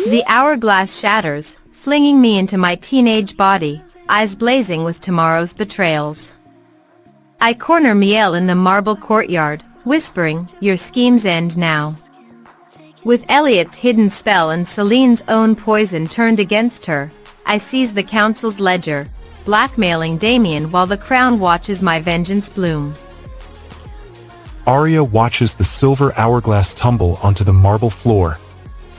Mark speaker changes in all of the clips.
Speaker 1: The hourglass shatters, flinging me into my teenage body, eyes blazing with tomorrow's betrayals. I corner Miel in the marble courtyard, whispering, "Your schemes end now." With Elliot's hidden spell and Celine's own poison turned against her, I seize the council's ledger, blackmailing Damien while the crown watches my vengeance bloom.
Speaker 2: Arya watches the silver hourglass tumble onto the marble floor,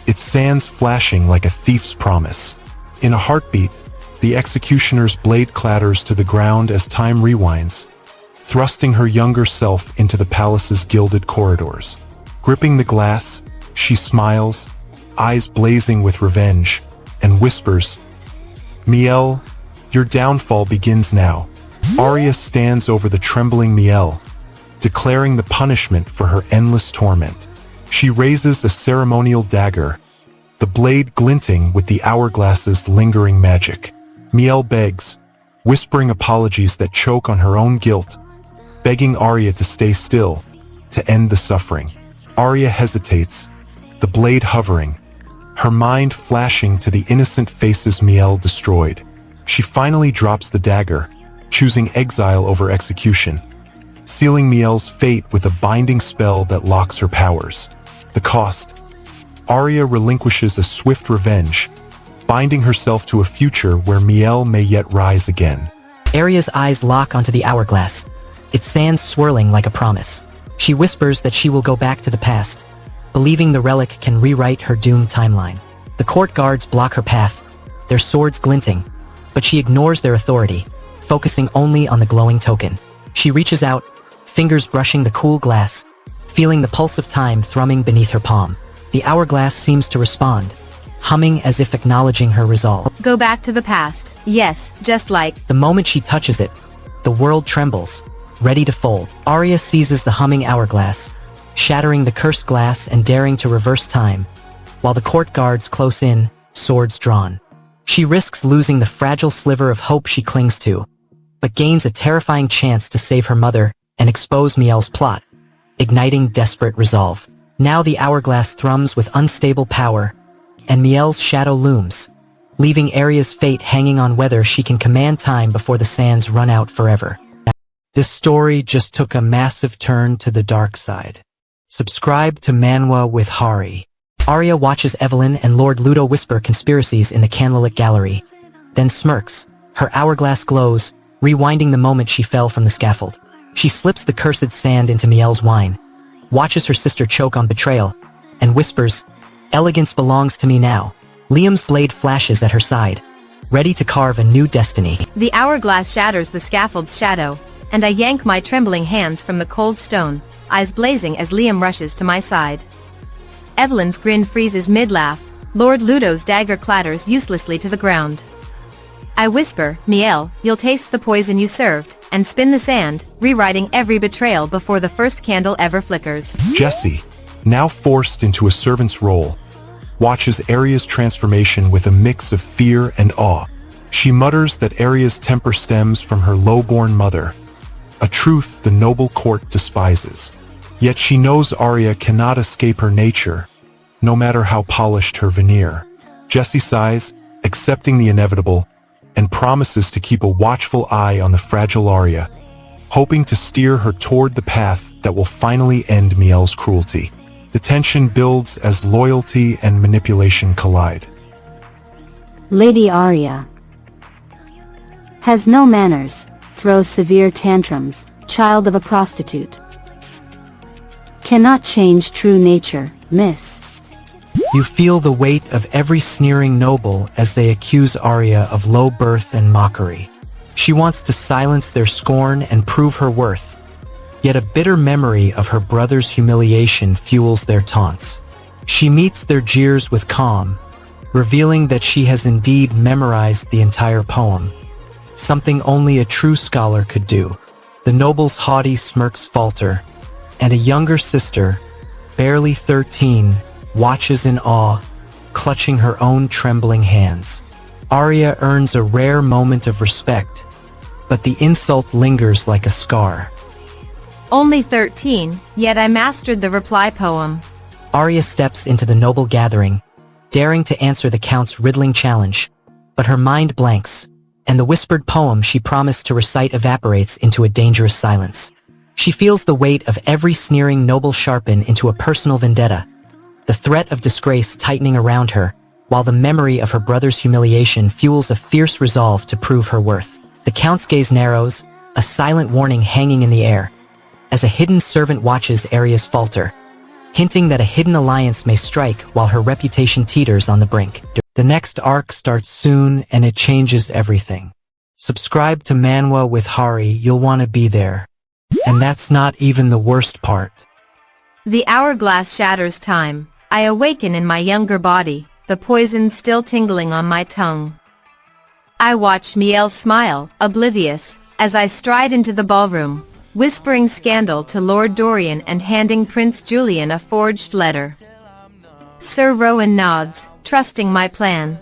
Speaker 2: its sands flashing like a thief's promise. In a heartbeat, the executioner's blade clatters to the ground as time rewinds, thrusting her younger self into the palace's gilded corridors. Gripping the glass, she smiles, eyes blazing with revenge, and whispers, "Miel, your downfall begins now." Arya stands over the trembling Miel, declaring the punishment for her endless torment. She raises a ceremonial dagger, the blade glinting with the hourglass's lingering magic. Miel begs, whispering apologies that choke on her own guilt, begging Arya to stay still, to end the suffering. Arya hesitates, the blade hovering, her mind flashing to the innocent faces Miel destroyed. She finally drops the dagger, choosing exile over execution, sealing Miel's fate with a binding spell that locks her powers. The cost: Arya relinquishes a swift revenge, binding herself to a future where Miel may yet rise again.
Speaker 3: Arya's eyes lock onto the hourglass, its sands swirling like a promise. She whispers that she will go back to the past, believing the relic can rewrite her doomed timeline. The court guards block her path, their swords glinting, but she ignores their authority, focusing only on the glowing token. She reaches out, fingers brushing the cool glass, feeling the pulse of time thrumming beneath her palm. The hourglass seems to respond, humming as if acknowledging her resolve.
Speaker 1: Go back to the past. Yes, just like...
Speaker 3: The moment she touches it, the world trembles, ready to fold. Arya seizes the humming hourglass, shattering the cursed glass and daring to reverse time, while the court guards close in, swords drawn. She risks losing the fragile sliver of hope she clings to, but gains a terrifying chance to save her mother and expose Miel's plot, igniting desperate resolve. Now the hourglass thrums with unstable power, and Miel's shadow looms, leaving Arya's fate hanging on whether she can command time before the sands run out forever. This story just took a massive turn to the dark side. Subscribe to Manwa with Hari. Arya watches Evelyn and Lord Ludo whisper conspiracies in the candlelit gallery, then smirks. Her hourglass glows, rewinding the moment she fell from the scaffold. She slips the cursed sand into Miel's wine, watches her sister choke on betrayal, and whispers, "Elegance belongs to me now." Liam's blade flashes at her side, ready to carve a new destiny.
Speaker 1: The hourglass shatters the scaffold's shadow, and I yank my trembling hands from the cold stone, eyes blazing as Liam rushes to my side. Evelyn's grin freezes mid-laugh, Lord Ludo's dagger clatters uselessly to the ground. I whisper, "Miel, you'll taste the poison you served," and spin the sand, rewriting every betrayal before the first candle ever flickers.
Speaker 2: Jessie, now forced into a servant's role, watches Arya's transformation with a mix of fear and awe. She mutters that Arya's temper stems from her low-born mother, a truth the noble court despises. Yet she knows Arya cannot escape her nature, no matter how polished her veneer. Jessie sighs, accepting the inevitable, and promises to keep a watchful eye on the fragile Arya, hoping to steer her toward the path that will finally end Miel's cruelty. The tension builds as loyalty and manipulation collide.
Speaker 4: Lady Arya has no manners, throws severe tantrums, child of a prostitute. Cannot change true nature, miss.
Speaker 3: You feel the weight of every sneering noble as they accuse Arya of low birth and mockery. She wants to silence their scorn and prove her worth, yet a bitter memory of her brother's humiliation fuels their taunts. She meets their jeers with calm, revealing that she has indeed memorized the entire poem, something only a true scholar could do. The noble's haughty smirks falter, and a younger sister, barely 13, watches in awe, clutching her own trembling hands. Arya earns a rare moment of respect, but the insult lingers like a scar.
Speaker 1: Only 13, yet I mastered the reply poem.
Speaker 3: Arya steps into the noble gathering, daring to answer the Count's riddling challenge. But her mind blanks, and the whispered poem she promised to recite evaporates into a dangerous silence. She feels the weight of every sneering noble sharpen into a personal vendetta, the threat of disgrace tightening around her, while the memory of her brother's humiliation fuels a fierce resolve to prove her worth. The Count's gaze narrows, a silent warning hanging in the air, as a hidden servant watches Arya's falter, hinting that a hidden alliance may strike while her reputation teeters on the brink. The next arc starts soon and it changes everything. Subscribe to Manwa with Hari, you'll want to be there. And that's not even the worst part.
Speaker 1: The hourglass shatters time. I awaken in my younger body, the poison still tingling on my tongue. I watch Miel smile, oblivious, as I stride into the ballroom, whispering scandal to Lord Dorian and handing Prince Julian a forged letter. Sir Rowan nods, trusting my plan.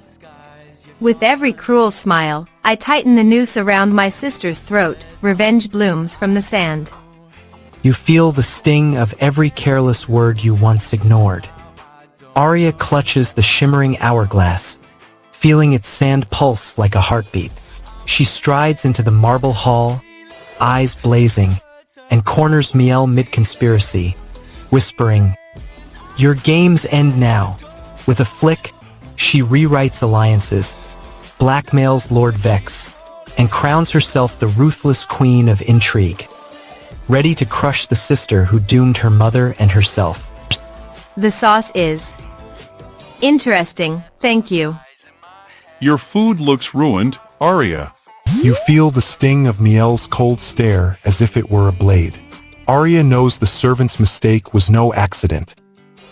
Speaker 1: With every cruel smile, I tighten the noose around my sister's throat, revenge blooms from the sand.
Speaker 3: You feel the sting of every careless word you once ignored. Arya clutches the shimmering hourglass, feeling its sand pulse like a heartbeat. She strides into the marble hall, eyes blazing, and corners Miel mid-conspiracy, whispering, "Your games end now." With a flick, she rewrites alliances, blackmails Lord Vex, and crowns herself the ruthless queen of intrigue, ready to crush the sister who doomed her mother and herself.
Speaker 1: The sauce is interesting, thank you.
Speaker 5: Your food looks ruined, Arya.
Speaker 2: You feel the sting of Miel's cold stare as if it were a blade. Arya knows the servant's mistake was no accident.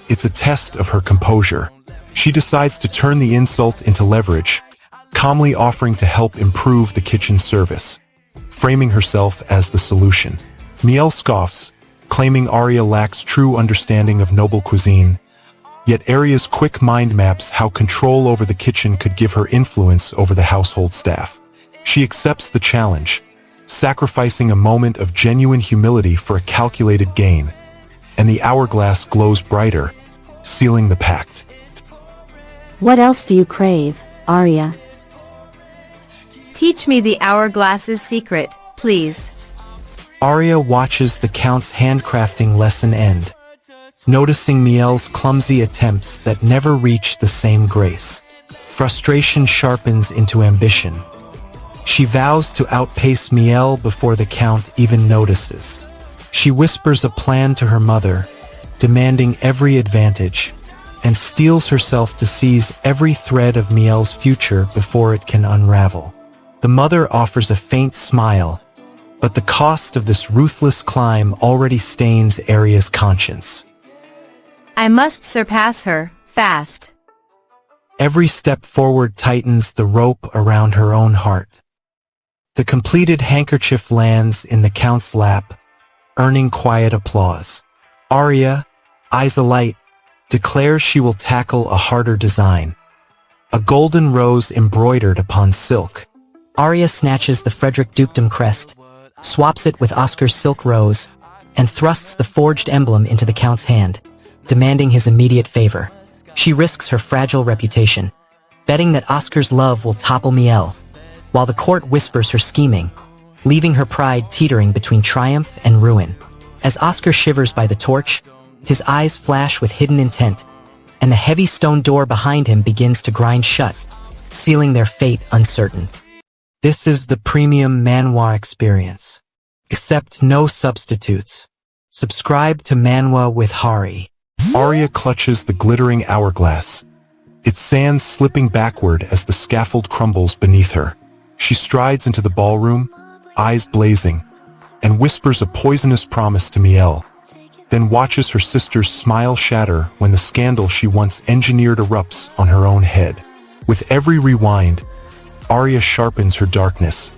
Speaker 2: It's a test of her composure. She decides to turn the insult into leverage, calmly offering to help improve the kitchen service, framing herself as the solution. Miel scoffs, claiming Arya lacks true understanding of noble cuisine, yet Arya's quick mind maps how control over the kitchen could give her influence over the household staff. She accepts the challenge, sacrificing a moment of genuine humility for a calculated gain, and the hourglass glows brighter, sealing the pact.
Speaker 4: What else do you crave, Arya?
Speaker 1: Teach me the hourglass's secret, please.
Speaker 3: Arya watches the Count's handcrafting lesson end, noticing Miel's clumsy attempts that never reach the same grace. Frustration sharpens into ambition. She vows to outpace Miel before the Count even notices. She whispers a plan to her mother, demanding every advantage, and steels herself to seize every thread of Miel's future before it can unravel. The mother offers a faint smile, but the cost of this ruthless climb already stains Arya's conscience.
Speaker 1: I must surpass her, fast.
Speaker 3: Every step forward tightens the rope around her own heart. The completed handkerchief lands in the Count's lap, earning quiet applause. Arya, eyes alight, declares she will tackle a harder design. A golden rose embroidered upon silk. Arya snatches the Frederick Dukedom crest, swaps it with Oscar's silk rose, and thrusts the forged emblem into the Count's hand, demanding his immediate favor. She risks her fragile reputation, betting that Oscar's love will topple Miel, while the court whispers her scheming, leaving her pride teetering between triumph and ruin. As Oscar shivers by the torch, his eyes flash with hidden intent, and the heavy stone door behind him begins to grind shut, sealing their fate uncertain. This is the premium Manhwa experience. Accept no substitutes. Subscribe to Manwa with Hari.
Speaker 2: Arya clutches the glittering hourglass, its sands slipping backward as the scaffold crumbles beneath her. She strides into the ballroom, eyes blazing, and whispers a poisonous promise to Miel, then watches her sister's smile shatter when the scandal she once engineered erupts on her own head. With every rewind, Arya sharpens her darkness,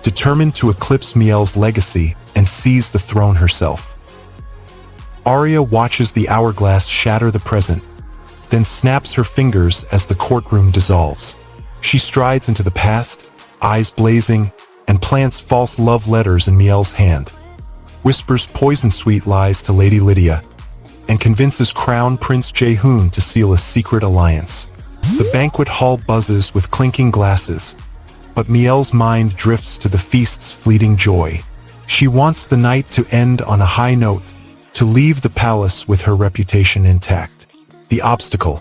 Speaker 2: determined to eclipse Miel's legacy and seize the throne herself. Arya watches the hourglass shatter the present, then snaps her fingers as the courtroom dissolves. She strides into the past, eyes blazing, and plants false love letters in Miel's hand, whispers poison-sweet lies to Lady Lydia, and convinces Crown Prince Jaehoon to seal a secret alliance. The banquet hall buzzes with clinking glasses, but Miel's mind drifts to the feast's fleeting joy. She wants the night to end on a high note, to leave the palace with her reputation intact. The obstacle.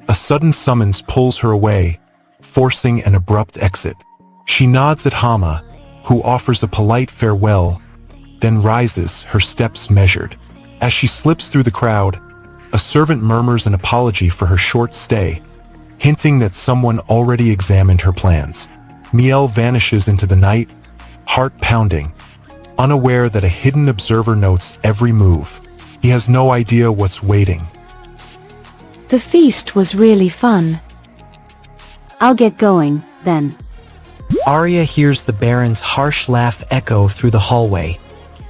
Speaker 2: A sudden summons pulls her away, forcing an abrupt exit. She nods at Hama, who offers a polite farewell, then rises, her steps measured. As she slips through the crowd, a servant murmurs an apology for her short stay, hinting that someone already examined her plans. Miel vanishes into the night, heart pounding, unaware that a hidden observer notes every move. He has no idea what's waiting.
Speaker 4: The feast was really fun. I'll get going, then.
Speaker 3: Arya hears the Baron's harsh laugh echo through the hallway,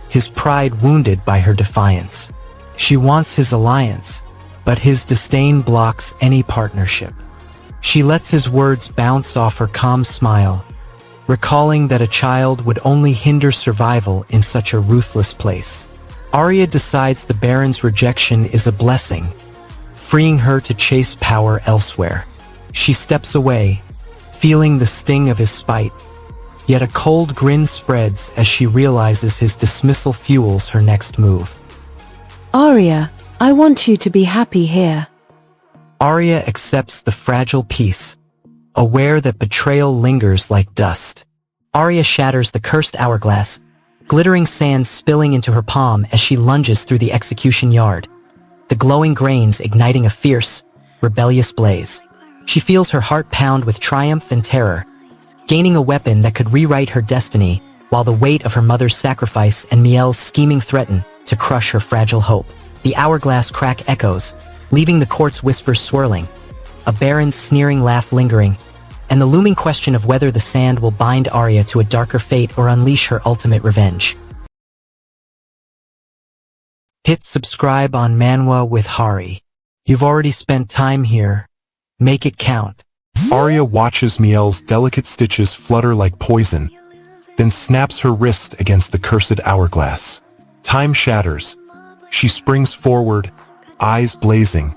Speaker 3: his pride wounded by her defiance. She wants his alliance, but his disdain blocks any partnership. She lets his words bounce off her calm smile, recalling that a child would only hinder survival in such a ruthless place. Arya decides the Baron's rejection is a blessing, freeing her to chase power elsewhere. She steps away, feeling the sting of his spite, yet a cold grin spreads as she realizes his dismissal fuels her next move.
Speaker 4: Arya, I want you to be happy here.
Speaker 3: Arya accepts the fragile peace, aware that betrayal lingers like dust. Arya shatters the cursed hourglass, glittering sand spilling into her palm as she lunges through the execution yard, the glowing grains igniting a fierce, rebellious blaze. She feels her heart pound with triumph and terror, gaining a weapon that could rewrite her destiny, while the weight of her mother's sacrifice and Miel's scheming threaten to crush her fragile hope. The hourglass crack echoes, leaving the court's whispers swirling, a Baron's sneering laugh lingering, and the looming question of whether the sand will bind Arya to a darker fate or unleash her ultimate revenge. Hit subscribe on Manwa with Hari. You've already spent time here. Make it count.
Speaker 2: Arya watches Miel's delicate stitches flutter like poison, then snaps her wrist against the cursed hourglass. Time shatters. She springs forward, eyes blazing,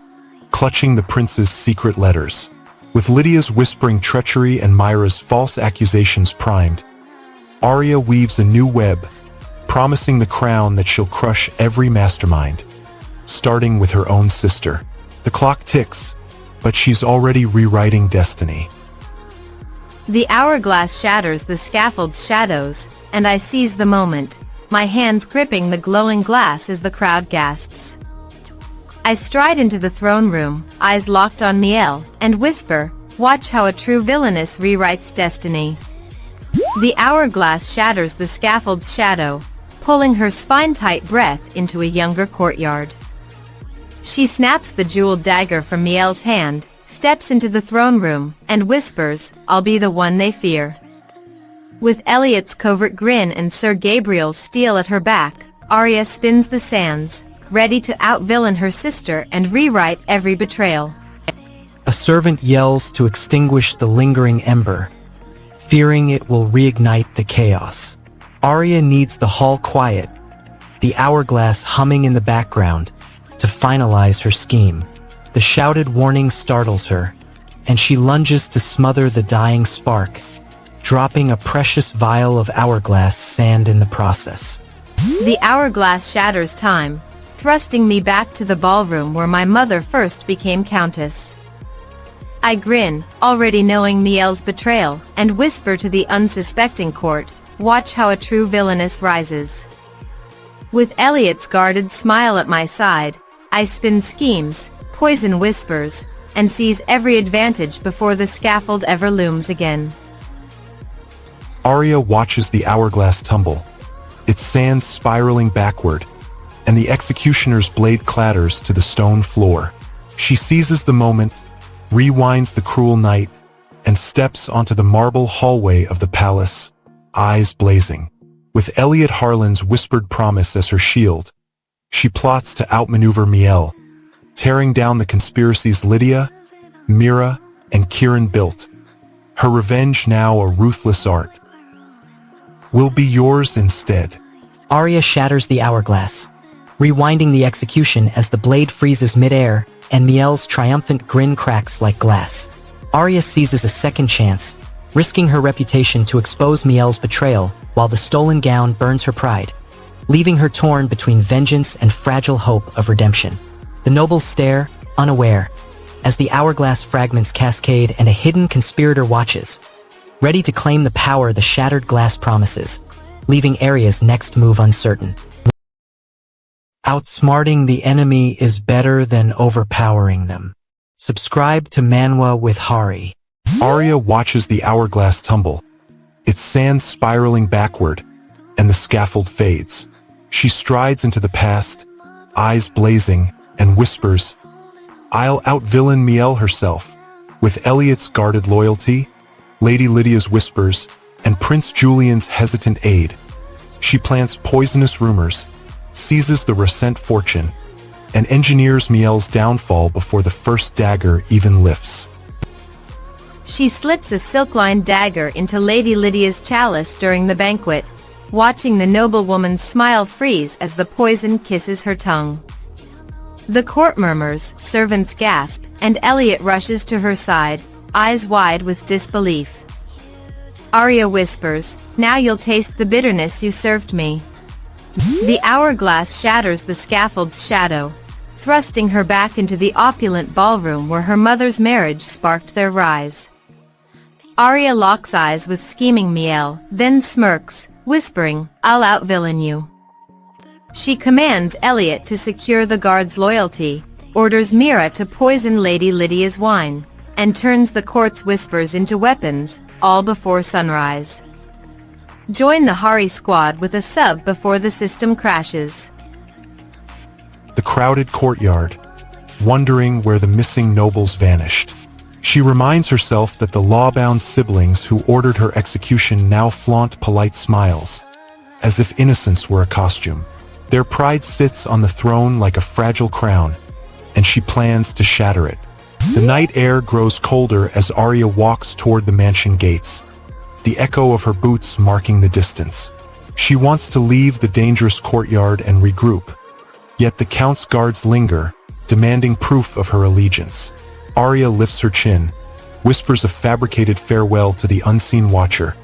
Speaker 2: clutching the prince's secret letters. With Lydia's whispering treachery and Myra's false accusations primed, Arya weaves a new web, promising the crown that she'll crush every mastermind, starting with her own sister. The clock ticks, but she's already rewriting destiny.
Speaker 1: The hourglass shatters the scaffold's shadows, and I seize the moment, my hands gripping the glowing glass as the crowd gasps. I stride into the throne room, eyes locked on Miel, and whisper, "Watch how a true villainess rewrites destiny." The hourglass shatters the scaffold's shadow, pulling her spine-tight breath into a younger courtyard. She snaps the jeweled dagger from Miel's hand, steps into the throne room, and whispers, "I'll be the one they fear." With Elliot's covert grin and Sir Gabriel's steel at her back, Arya spins the sands, ready to out-villain her sister and rewrite every betrayal.
Speaker 3: A servant yells to extinguish the lingering ember, fearing it will reignite the chaos. Arya needs the hall quiet, the hourglass humming in the background, to finalize her scheme. The shouted warning startles her, and she lunges to smother the dying spark, dropping a precious vial of hourglass sand in the process.
Speaker 1: The hourglass shatters time, thrusting me back to the ballroom where my mother first became countess. I grin, already knowing Miel's betrayal, and whisper to the unsuspecting court, "Watch how a true villainess rises." With Elliot's guarded smile at my side, I spin schemes, poison whispers, and seize every advantage before the scaffold ever looms again.
Speaker 2: Arya watches the hourglass tumble, its sands spiraling backward, and the executioner's blade clatters to the stone floor. She seizes the moment, rewinds the cruel night, and steps onto the marble hallway of the palace, eyes blazing. With Elliot Harlan's whispered promise as her shield, she plots to outmaneuver Miel, tearing down the conspiracies Lydia, Mira, and Kieran built. Her revenge now a ruthless art. Will be yours instead.
Speaker 3: Arya shatters the hourglass, rewinding the execution as the blade freezes midair, and Miel's triumphant grin cracks like glass. Arya seizes a second chance, risking her reputation to expose Miel's betrayal while the stolen gown burns her pride, leaving her torn between vengeance and fragile hope of redemption. The nobles stare, unaware, as the hourglass fragments cascade and a hidden conspirator watches, ready to claim the power the shattered glass promises, leaving Arya's next move uncertain. Outsmarting the enemy is better than overpowering them. Subscribe to Manwa with Hari.
Speaker 2: Arya watches the hourglass tumble, its sands spiraling backward, and the scaffold fades. She strides into the past, eyes blazing, and whispers, "I'll out-villain Miel herself." With Elliot's guarded loyalty, Lady Lydia's whispers, and Prince Julian's hesitant aid, she plants poisonous rumors, seizes the Resent fortune, and engineers Miel's downfall before the first dagger even lifts.
Speaker 1: She slips a silk-lined dagger into Lady Lydia's chalice during the banquet, watching the noblewoman's smile freeze as the poison kisses her tongue. The court murmurs, servants gasp, and Elliot rushes to her side, eyes wide with disbelief. Arya whispers, "Now you'll taste the bitterness you served me." The hourglass shatters the scaffold's shadow, thrusting her back into the opulent ballroom where her mother's marriage sparked their rise. Arya locks eyes with scheming Miel, then smirks, whispering, "I'll out-villain you." She commands Elliot to secure the guard's loyalty, orders Mira to poison Lady Lydia's wine, and turns the court's whispers into weapons, all before sunrise. Join the Hari squad with a sub before the system crashes.
Speaker 2: The crowded courtyard, wondering where the missing nobles vanished. She reminds herself that the law-bound siblings who ordered her execution now flaunt polite smiles, as if innocence were a costume. Their pride sits on the throne like a fragile crown, and she plans to shatter it. The night air grows colder as Arya walks toward the mansion gates, the echo of her boots marking the distance. She wants to leave the dangerous courtyard and regroup, yet the Count's guards linger, demanding proof of her allegiance. Arya lifts her chin, whispers a fabricated farewell to the unseen watcher,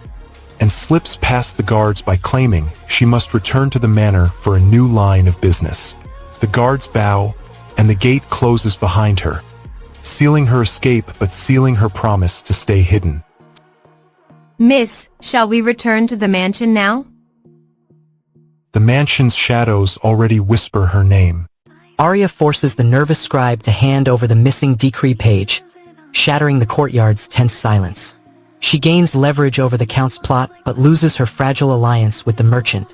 Speaker 2: and slips past the guards by claiming she must return to the manor for a new line of business. The guards bow, and the gate closes behind her, sealing her escape but sealing her promise to stay hidden.
Speaker 1: "Miss, shall we return to the mansion now?"
Speaker 2: The mansion's shadows already whisper her name.
Speaker 3: Arya forces the nervous scribe to hand over the missing decree page, shattering the courtyard's tense silence. She gains leverage over the Count's plot but loses her fragile alliance with the merchant,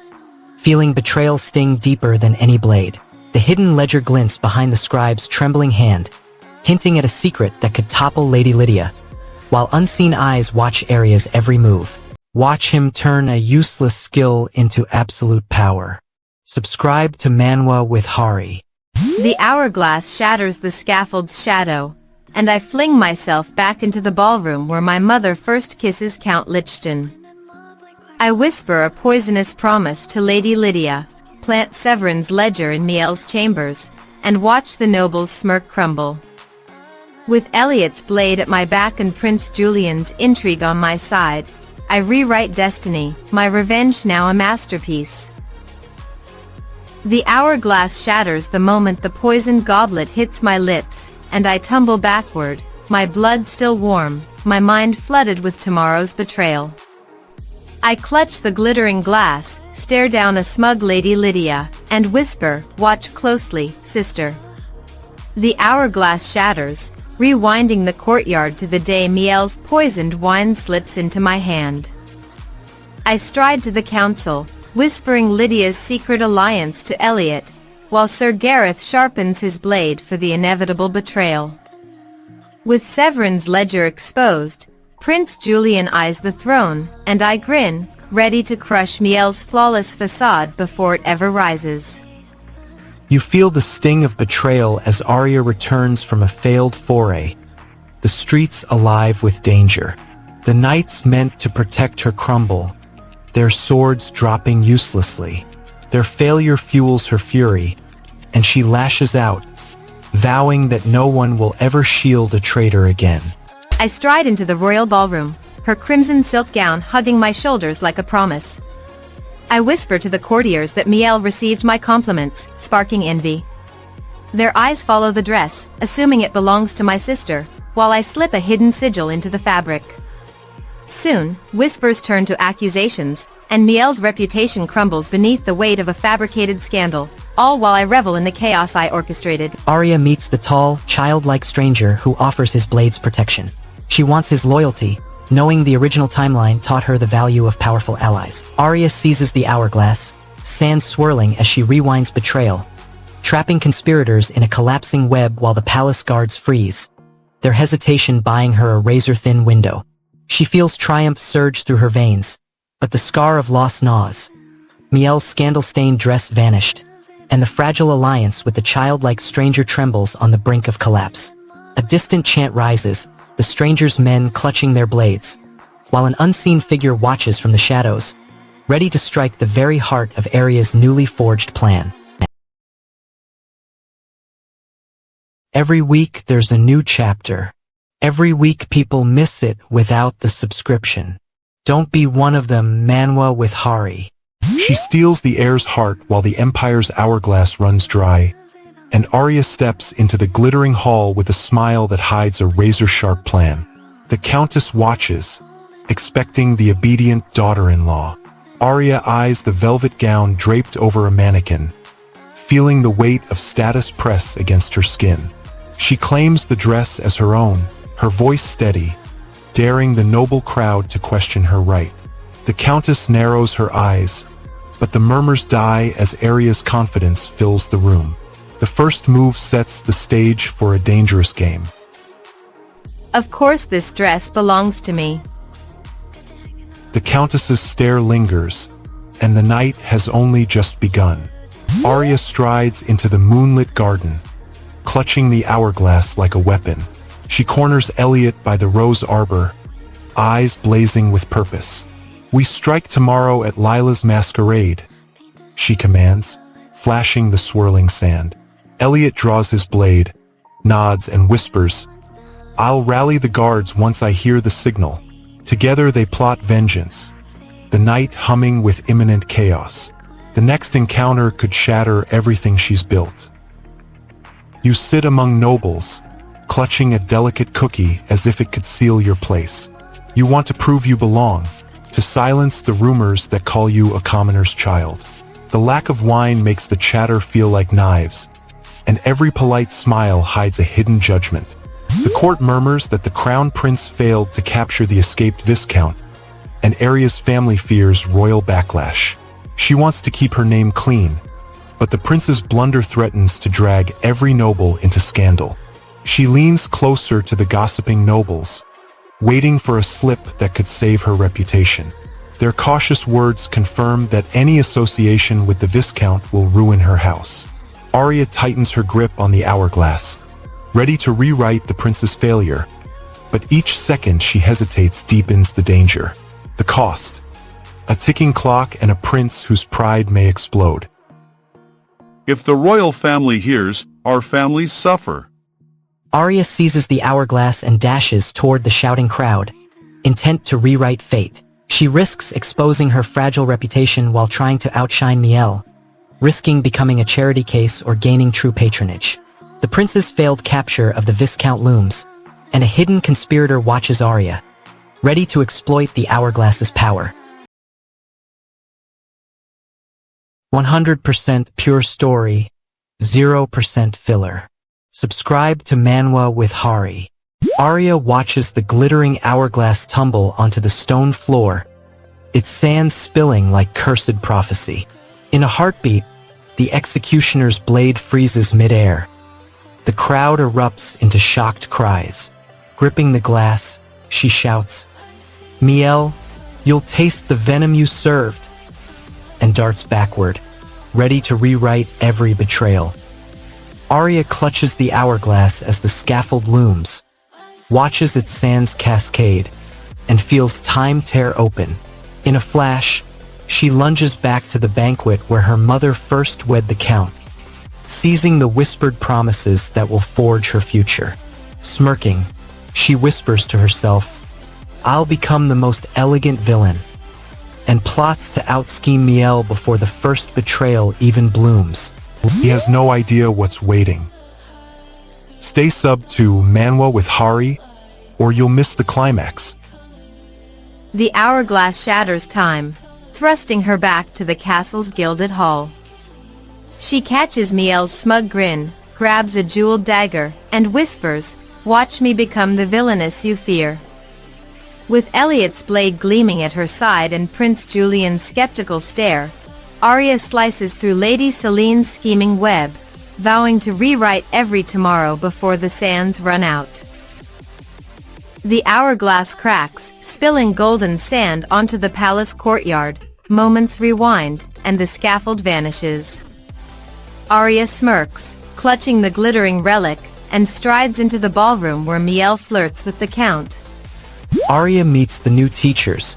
Speaker 3: feeling betrayal sting deeper than any blade. The hidden ledger glints behind the scribe's trembling hand, hinting at a secret that could topple Lady Lydia, while unseen eyes watch Arya's every move. Watch him turn a useless skill into absolute power. Subscribe to Manwa with Hari.
Speaker 1: The hourglass shatters the scaffold's shadow, and I fling myself back into the ballroom where my mother first kisses Count Lichten. I whisper a poisonous promise to Lady Lydia, plant Severin's ledger in Miel's chambers, and watch the nobles' smirk crumble. With Elliot's blade at my back and Prince Julian's intrigue on my side, I rewrite destiny, my revenge now a masterpiece. The hourglass shatters the moment the poisoned goblet hits my lips, and I tumble backward, my blood still warm, my mind flooded with tomorrow's betrayal. I clutch the glittering glass, stare down a smug Lady Lydia, and whisper, "Watch closely, sister." The hourglass shatters, rewinding the courtyard to the day Miel's poisoned wine slips into my hand. I stride to the council, whispering Lydia's secret alliance to Elliot, while Sir Gareth sharpens his blade for the inevitable betrayal. With Severin's ledger exposed, Prince Julian eyes the throne, and I grin, ready to crush Miel's flawless facade before it ever rises.
Speaker 2: You feel the sting of betrayal as Arya returns from a failed foray, the streets alive with danger. The knights meant to protect her crumble, their swords dropping uselessly. Their failure fuels her fury, and she lashes out, vowing that no one will ever shield a traitor again.
Speaker 1: I stride into the royal ballroom, her crimson silk gown hugging my shoulders like a promise. I whisper to the courtiers that Miel received my compliments, sparking envy. Their eyes follow the dress, assuming it belongs to my sister, while I slip a hidden sigil into the fabric. Soon, whispers turn to accusations, and Miel's reputation crumbles beneath the weight of a fabricated scandal, all while I revel in the chaos I orchestrated.
Speaker 3: Arya meets the tall, childlike stranger who offers his blades protection. She wants his loyalty, knowing the original timeline taught her the value of powerful allies. Arya seizes the hourglass, sand swirling as she rewinds Betrayal, trapping conspirators in a collapsing web while the palace guards freeze, their hesitation buying her a razor-thin window. She feels triumph surge through her veins, but the scar of loss gnaws. Miel's scandal-stained dress vanished, and the fragile alliance with the childlike stranger trembles on the brink of collapse. A distant chant rises, the stranger's men clutching their blades, while an unseen figure watches from the shadows, ready to strike the very heart of Arya's newly forged plan. Every week there's a new chapter. Every week people miss it without the subscription. Don't be one of them, Manwa with Hari.
Speaker 2: She steals the heir's heart while the Empire's hourglass runs dry, and Arya steps into the glittering hall with a smile that hides a razor-sharp plan. The Countess watches, expecting the obedient daughter-in-law. Arya eyes the velvet gown draped over a mannequin, feeling the weight of status press against her skin. She claims the dress as her own, her voice steady, daring the noble crowd to question her right. The Countess narrows her eyes, but the murmurs die as Arya's confidence fills the room. The first move sets the stage for a dangerous game.
Speaker 1: Of course this dress belongs to me.
Speaker 2: The Countess's stare lingers, and the night has only just begun. Arya strides into the moonlit garden, clutching the hourglass like a weapon. She corners Elliot by the rose arbor, eyes blazing with purpose. "We strike tomorrow at Lila's masquerade," she commands, flashing the swirling sand. Elliot draws his blade, nods and whispers, "I'll rally the guards once I hear the signal." Together they plot vengeance, the night humming with imminent chaos. The next encounter could shatter everything she's built. You sit among nobles, clutching a delicate cookie as if it could seal your place. You want to prove you belong, to silence the rumors that call you a commoner's child. The lack of wine makes the chatter feel like knives, and every polite smile hides a hidden judgment. The court murmurs that the crown prince failed to capture the escaped viscount, and Arya's family fears royal backlash. She wants to keep her name clean, but the prince's blunder threatens to drag every noble into scandal. She leans closer to the gossiping nobles, waiting for a slip that could save her reputation. Their cautious words confirm that any association with the viscount will ruin her house. Arya tightens her grip on the hourglass, ready to rewrite the prince's failure, but each second she hesitates deepens the danger. The cost: a ticking clock and a prince whose pride may explode.
Speaker 5: If the royal family hears, our families suffer.
Speaker 3: Arya seizes the hourglass and dashes toward the shouting crowd, intent to rewrite fate. She risks exposing her fragile reputation while trying to outshine Miel, risking becoming a charity case or gaining true patronage. The prince's failed capture of the Viscount looms, and a hidden conspirator watches Arya, ready to exploit the hourglass's power. 100% pure story, 0% filler. Subscribe to Manwa with Hari. Arya watches the glittering hourglass tumble onto the stone floor, its sand spilling like cursed prophecy. In a heartbeat, the executioner's blade freezes midair. The crowd erupts into shocked cries. Gripping the glass, she shouts, "Miel, you'll taste the venom you served," and darts backward, ready to rewrite every betrayal. Arya clutches the hourglass as the scaffold looms, watches its sands cascade, and feels time tear open. In a flash, she lunges back to the banquet where her mother first wed the Count, seizing the whispered promises that will forge her future. Smirking, she whispers to herself, "I'll become the most elegant villain," and plots to out-scheme Miel before the first betrayal even blooms.
Speaker 2: He has no idea what's waiting. Stay sub to Manwa with Hari, or you'll miss the climax.
Speaker 1: The hourglass shatters time, thrusting her back to the castle's gilded hall. She catches Miel's smug grin, grabs a jeweled dagger, and whispers, "Watch me become the villainess you fear." With Elliot's blade gleaming at her side and Prince Julian's skeptical stare, Arya slices through Lady Celine's scheming web, vowing to rewrite every tomorrow before the sands run out. The hourglass cracks, spilling golden sand onto the palace courtyard. Moments rewind, and the scaffold vanishes. Arya smirks, clutching the glittering relic, and strides into the ballroom where Miel flirts with the Count.
Speaker 3: Arya meets the new teachers,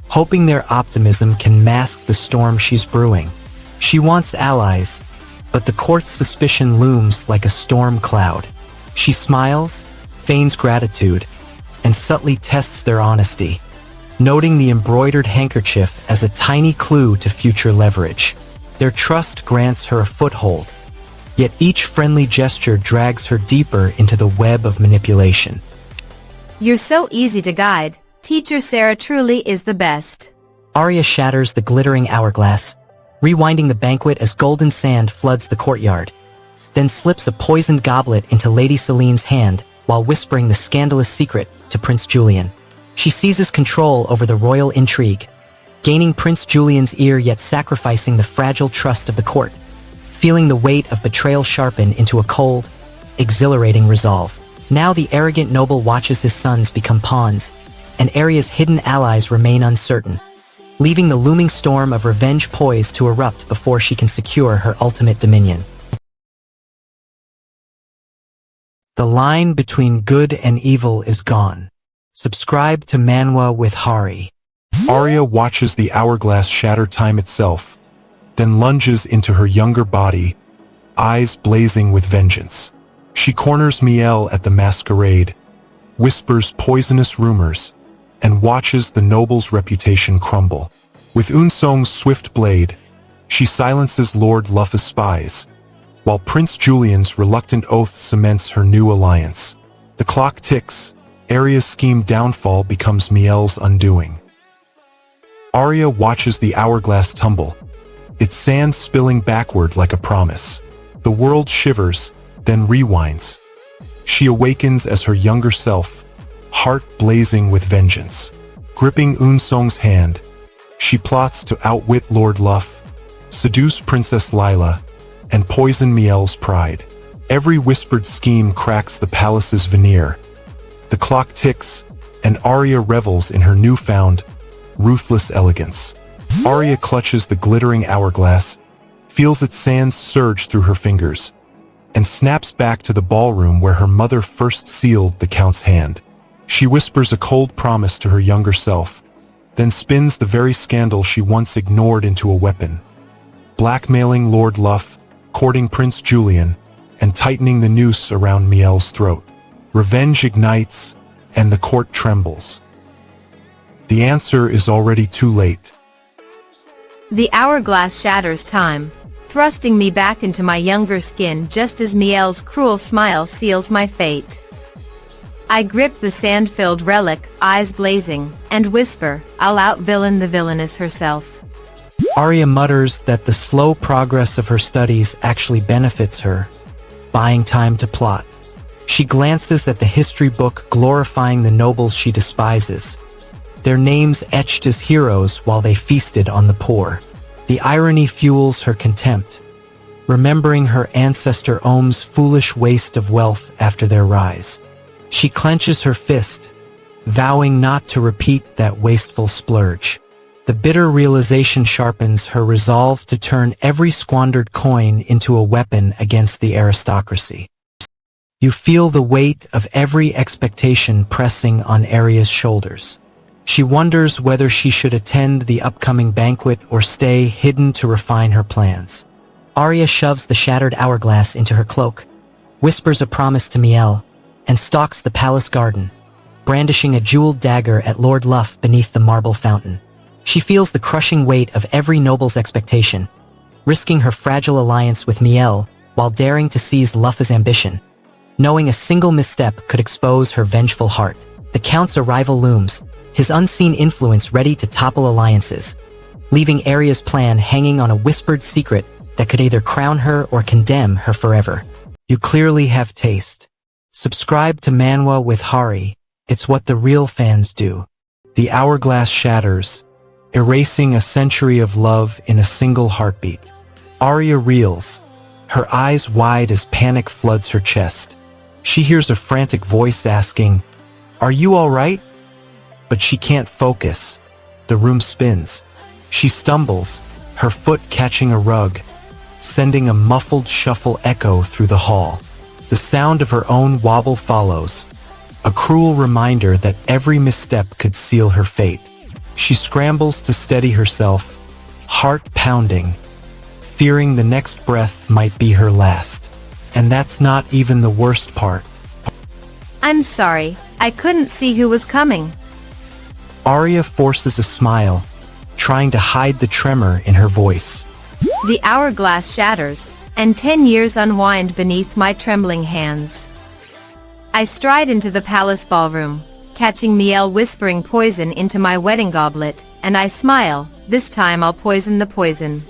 Speaker 3: hoping their optimism can mask the storm she's brewing. She wants allies, but the court's suspicion looms like a storm cloud. She smiles, feigns gratitude, and subtly tests their honesty, noting the embroidered handkerchief as a tiny clue to future leverage. Their trust grants her a foothold, yet each friendly gesture drags her deeper into the web of manipulation.
Speaker 1: "You're so easy to guide. Teacher Sarah truly is the best."
Speaker 3: Arya shatters the glittering hourglass, rewinding the banquet as golden sand floods the courtyard, then slips a poisoned goblet into Lady Celine's hand while whispering the scandalous secret to Prince Julian. She seizes control over the royal intrigue, gaining Prince Julian's ear yet sacrificing the fragile trust of the court, feeling the weight of betrayal sharpen into a cold, exhilarating resolve. Now the arrogant noble watches his sons become pawns, and Arya's hidden allies remain uncertain, leaving the looming storm of revenge poised to erupt before she can secure her ultimate dominion. The line between good and evil is gone. Subscribe to Manwa with Hari.
Speaker 2: Arya watches the hourglass shatter time itself, then lunges into her younger body, eyes blazing with vengeance. She corners Miel at the masquerade, whispers poisonous rumors, and watches the noble's reputation crumble. With Unsong's swift blade, she silences Lord Luff's spies, while Prince Julian's reluctant oath cements her new alliance. The clock ticks, Arya's scheme downfall becomes Miel's undoing. Arya watches the hourglass tumble, its sand spilling backward like a promise. The world shivers, then rewinds. She awakens as her younger self, heart blazing with vengeance. Gripping Unsong's hand, she plots to outwit Lord Luff, seduce Princess Lila, and poison Miel's pride. Every whispered scheme cracks the palace's veneer. The clock ticks, and Arya revels in her newfound, ruthless elegance. Arya clutches the glittering hourglass, feels its sands surge through her fingers, and snaps back to the ballroom where her mother first sealed the Count's hand. She whispers a cold promise to her younger self, then spins the very scandal she once ignored into a weapon. Blackmailing Lord Luff, courting Prince Julian, and tightening the noose around Miel's throat. Revenge ignites, and the court trembles. The answer is already too late.
Speaker 1: The hourglass shatters time, thrusting me back into my younger skin just as Miel's cruel smile seals my fate. I grip the sand-filled relic, eyes blazing, and whisper, "I'll out-villain the villainess herself."
Speaker 3: Arya mutters that the slow progress of her studies actually benefits her, buying time to plot. She glances at the history book glorifying the nobles she despises, their names etched as heroes while they feasted on the poor. The irony fuels her contempt, remembering her ancestor Ohm's foolish waste of wealth after their rise. She clenches her fist, vowing not to repeat that wasteful splurge. The bitter realization sharpens her resolve to turn every squandered coin into a weapon against the aristocracy. You feel the weight of every expectation pressing on Arya's shoulders. She wonders whether she should attend the upcoming banquet or stay hidden to refine her plans. Arya shoves the shattered hourglass into her cloak, whispers a promise to Miel, and stalks the palace garden, brandishing a jeweled dagger at Lord Luff beneath the marble fountain. She feels the crushing weight of every noble's expectation, risking her fragile alliance with Miel while daring to seize Luff's ambition. Knowing a single misstep could expose her vengeful heart, the Count's arrival looms, his unseen influence ready to topple alliances, leaving Arya's plan hanging on a whispered secret that could either crown her or condemn her forever. You clearly have taste. Subscribe to Manwa with Hari. It's what the real fans do. The hourglass shatters, erasing a century of love in a single heartbeat. Arya reels, her eyes wide as panic floods her chest. She hears a frantic voice asking, "Are you all right?" But she can't focus. The room spins. She stumbles, her foot catching a rug, sending a muffled shuffle echo through the hall. The sound of her own wobble follows, a cruel reminder that every misstep could seal her fate. She scrambles to steady herself, heart pounding, fearing the next breath might be her last. And that's not even the worst part.
Speaker 1: I'm sorry, I couldn't see who was coming.
Speaker 2: Arya forces a smile, trying to hide the tremor in her voice.
Speaker 1: The hourglass shatters, and 10 years unwind beneath my trembling hands. I stride into the palace ballroom, catching Miel whispering poison into my wedding goblet, and I smile, this time I'll poison the poison.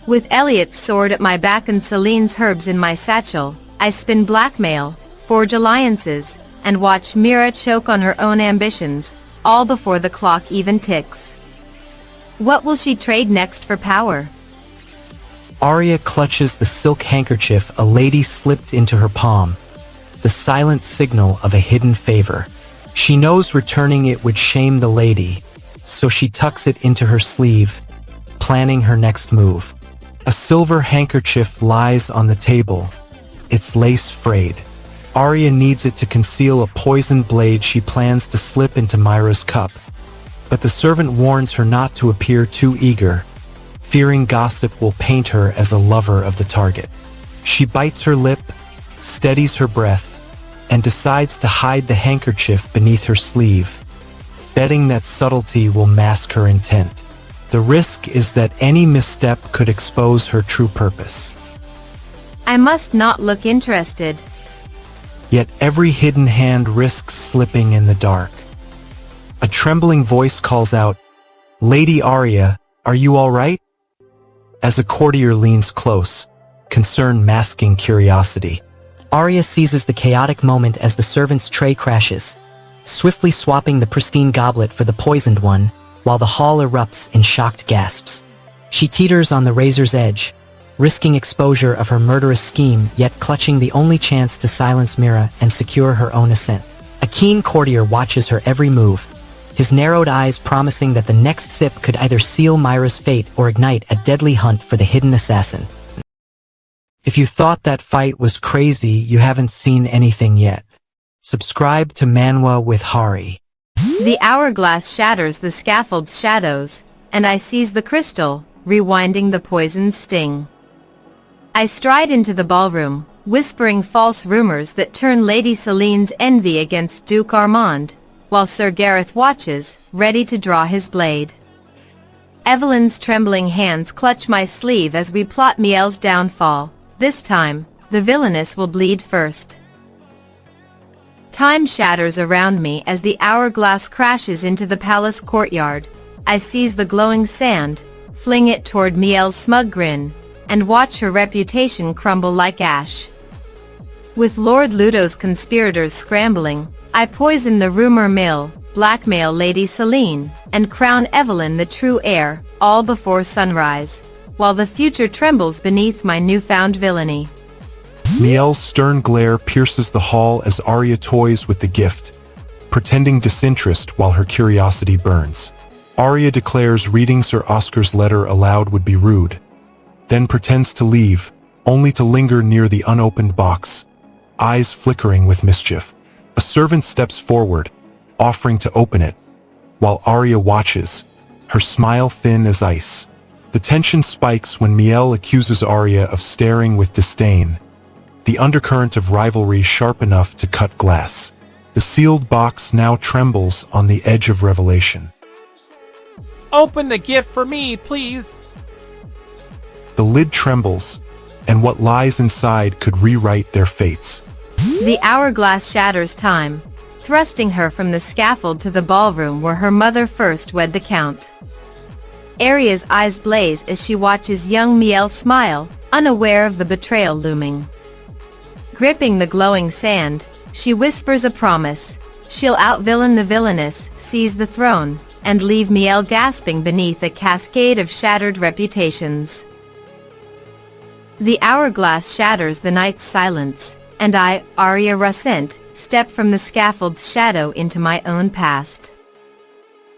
Speaker 1: With Elliot's sword at my back and Celine's herbs in my satchel, I spin blackmail, forge alliances, and watch Mira choke on her own ambitions, all before the clock even ticks. What will she trade next for power?
Speaker 3: Arya clutches the silk handkerchief a lady slipped into her palm, the silent signal of a hidden favor. She knows returning it would shame the lady, so she tucks it into her sleeve, planning her next move. A silver handkerchief lies on the table, its lace frayed. Arya needs it to conceal a poisoned blade she plans to slip into Myra's cup, but the servant warns her not to appear too eager, fearing gossip will paint her as a lover of the target. She bites her lip, steadies her breath, and decides to hide the handkerchief beneath her sleeve, betting that subtlety will mask her intent. The risk is that any misstep could expose her true purpose.
Speaker 1: I must not look interested.
Speaker 2: Yet every hidden hand risks slipping in the dark. A trembling voice calls out, "Lady Arya, are you all right?" As a courtier leans close, concern masking curiosity.
Speaker 3: Arya seizes the chaotic moment as the servant's tray crashes, swiftly swapping the pristine goblet for the poisoned one, while the hall erupts in shocked gasps. She teeters on the razor's edge, risking exposure of her murderous scheme, yet clutching the only chance to silence Mira and secure her own ascent. A keen courtier watches her every move, his narrowed eyes promising that the next sip could either seal Myra's fate or ignite a deadly hunt for the hidden assassin. If you thought that fight was crazy, you haven't seen anything yet. Subscribe to Manwa with Hari.
Speaker 1: The hourglass shatters the scaffold's shadows, and I seize the crystal, rewinding the poisoned sting. I stride into the ballroom, whispering false rumors that turn Lady Celine's envy against Duke Armand, while Sir Gareth watches, ready to draw his blade. Evelyn's trembling hands clutch my sleeve as we plot Miel's downfall. This time, the villainess will bleed first. Time shatters around me as the hourglass crashes into the palace courtyard. I seize the glowing sand, fling it toward Miel's smug grin, and watch her reputation crumble like ash. With Lord Ludo's conspirators scrambling, I poison the rumor mill, blackmail Lady Celine, and crown Evelyn the true heir, all before sunrise, while the future trembles beneath my newfound villainy.
Speaker 2: Miel's stern glare pierces the hall as Arya toys with the gift, pretending disinterest while her curiosity burns. Arya declares reading Sir Oscar's letter aloud would be rude, then pretends to leave, only to linger near the unopened box, eyes flickering with mischief. A servant steps forward, offering to open it, while Arya watches, her smile thin as ice. The tension spikes when Miel accuses Arya of staring with disdain, the undercurrent of rivalry sharp enough to cut glass. The sealed box now trembles on the edge of revelation.
Speaker 6: Open the gift for me, please.
Speaker 2: The lid trembles, and what lies inside could rewrite their fates.
Speaker 1: The hourglass shatters time, thrusting her from the scaffold to the ballroom where her mother first wed the Count. Arya's eyes blaze as she watches young Miel smile, unaware of the betrayal looming. Gripping the glowing sand, she whispers a promise. She'll out-villain the villainess, seize the throne, and leave Miel gasping beneath a cascade of shattered reputations. The hourglass shatters the night's silence, and I, Arya Rasent, step from the scaffold's shadow into my own past.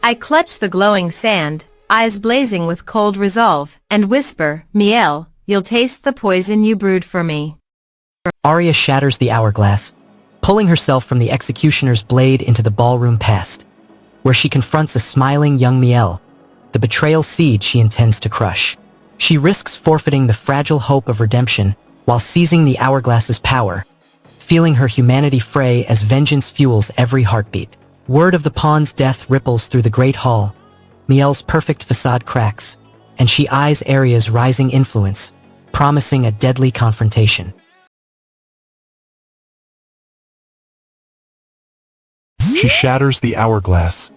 Speaker 1: I clutch the glowing sand, eyes blazing with cold resolve, and whisper, Miel, you'll taste the poison you brewed for me.
Speaker 3: Arya shatters the hourglass, pulling herself from the executioner's blade into the ballroom past, where she confronts a smiling young Miel, the betrayal seed she intends to crush. She risks forfeiting the fragile hope of redemption while seizing the hourglass's power, feeling her humanity fray as vengeance fuels every heartbeat. Word of the pawn's death ripples through the great hall. Miel's perfect facade cracks, and she eyes Arya's rising influence, promising a deadly confrontation.
Speaker 2: She shatters the hourglass,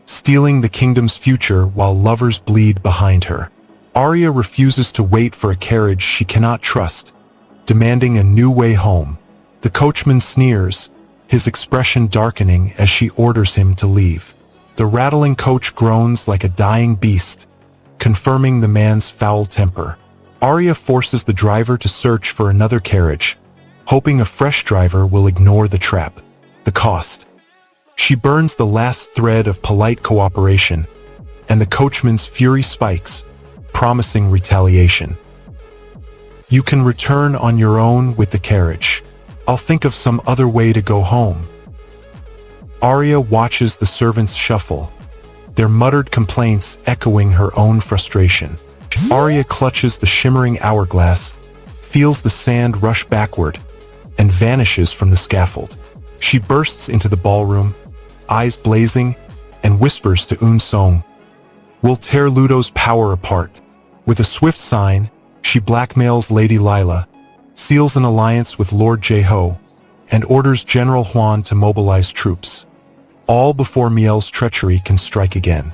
Speaker 2: stealing the kingdom's future while lovers bleed behind her. Arya refuses to wait for a carriage she cannot trust, demanding a new way home. The coachman sneers, his expression darkening as she orders him to leave. The rattling coach groans like a dying beast, confirming the man's foul temper. Arya forces the driver to search for another carriage, hoping a fresh driver will ignore the trap. The cost. She burns the last thread of polite cooperation, and the coachman's fury spikes, promising retaliation. You can return on your own with the carriage. I'll think of some other way to go home. Arya watches the servants shuffle, their muttered complaints echoing her own frustration. Arya clutches the shimmering hourglass, feels the sand rush backward, and vanishes from the scaffold. She bursts into the ballroom, eyes blazing, and whispers to Un Song, "We'll tear Ludo's power apart." With a swift sign, she blackmails Lady Lila, seals an alliance with Lord Jeho, and orders General Huan to mobilize troops, all before Miel's treachery can strike again.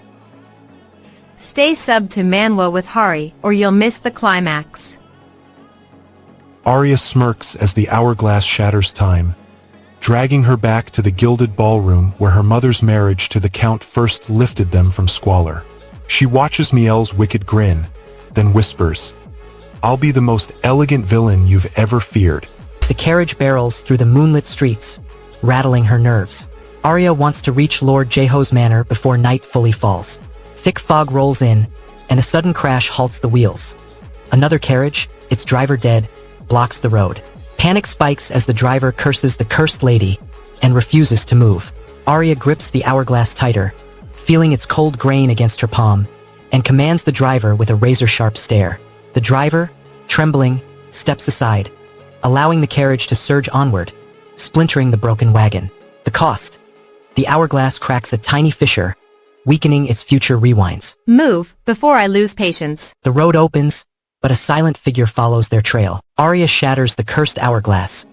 Speaker 1: Stay subbed to Manwa with Hari, or you'll miss the climax.
Speaker 2: Arya smirks as the hourglass shatters time, dragging her back to the gilded ballroom where her mother's marriage to the Count first lifted them from squalor. She watches Miel's wicked grin, then whispers, "I'll be the most elegant villain you've ever feared."
Speaker 3: The carriage barrels through the moonlit streets, rattling her nerves. Arya wants to reach Lord Jeho's manor before night fully falls. Thick fog rolls in, and a sudden crash halts the wheels. Another carriage, its driver dead, blocks the road. Panic spikes as the driver curses the cursed lady and refuses to move. Arya grips the hourglass tighter, feeling its cold grain against her palm, and commands the driver with a razor-sharp stare. The driver, trembling, steps aside, allowing the carriage to surge onward, splintering the broken wagon. The cost. The hourglass cracks a tiny fissure, weakening its future rewinds.
Speaker 1: Move, before I lose patience.
Speaker 3: The road opens, but a silent figure follows their trail. Arya shatters the cursed hourglass,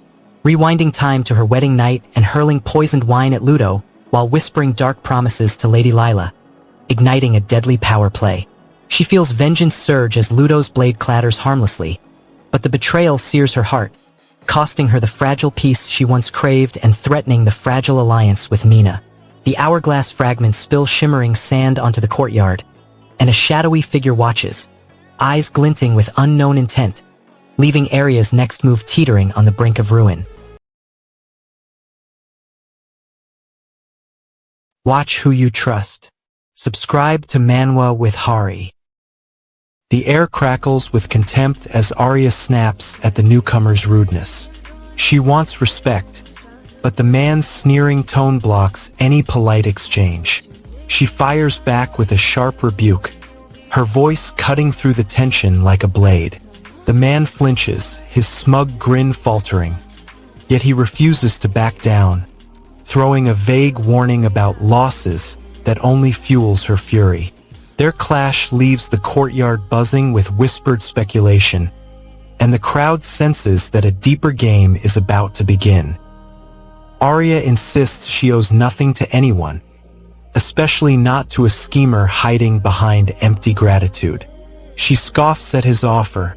Speaker 3: rewinding time to her wedding night and hurling poisoned wine at Ludo while whispering dark promises to Lady Lila, igniting a deadly power play. She feels vengeance surge as Ludo's blade clatters harmlessly, but the betrayal sears her heart, costing her the fragile peace she once craved and threatening the fragile alliance with Mina. The hourglass fragments spill shimmering sand onto the courtyard, and a shadowy figure watches, eyes glinting with unknown intent, leaving Arya's next move teetering on the brink of ruin. Watch who you trust. Subscribe to Manwa with Hari.
Speaker 2: The air crackles with contempt as Arya snaps at the newcomer's rudeness. She wants respect, but the man's sneering tone blocks any polite exchange. She fires back with a sharp rebuke, her voice cutting through the tension like a blade. The man flinches, his smug grin faltering, yet he refuses to back down, throwing a vague warning about losses that only fuels her fury. Their clash leaves the courtyard buzzing with whispered speculation, and the crowd senses that a deeper game is about to begin. Arya insists she owes nothing to anyone, especially not to a schemer hiding behind empty gratitude. She scoffs at his offer,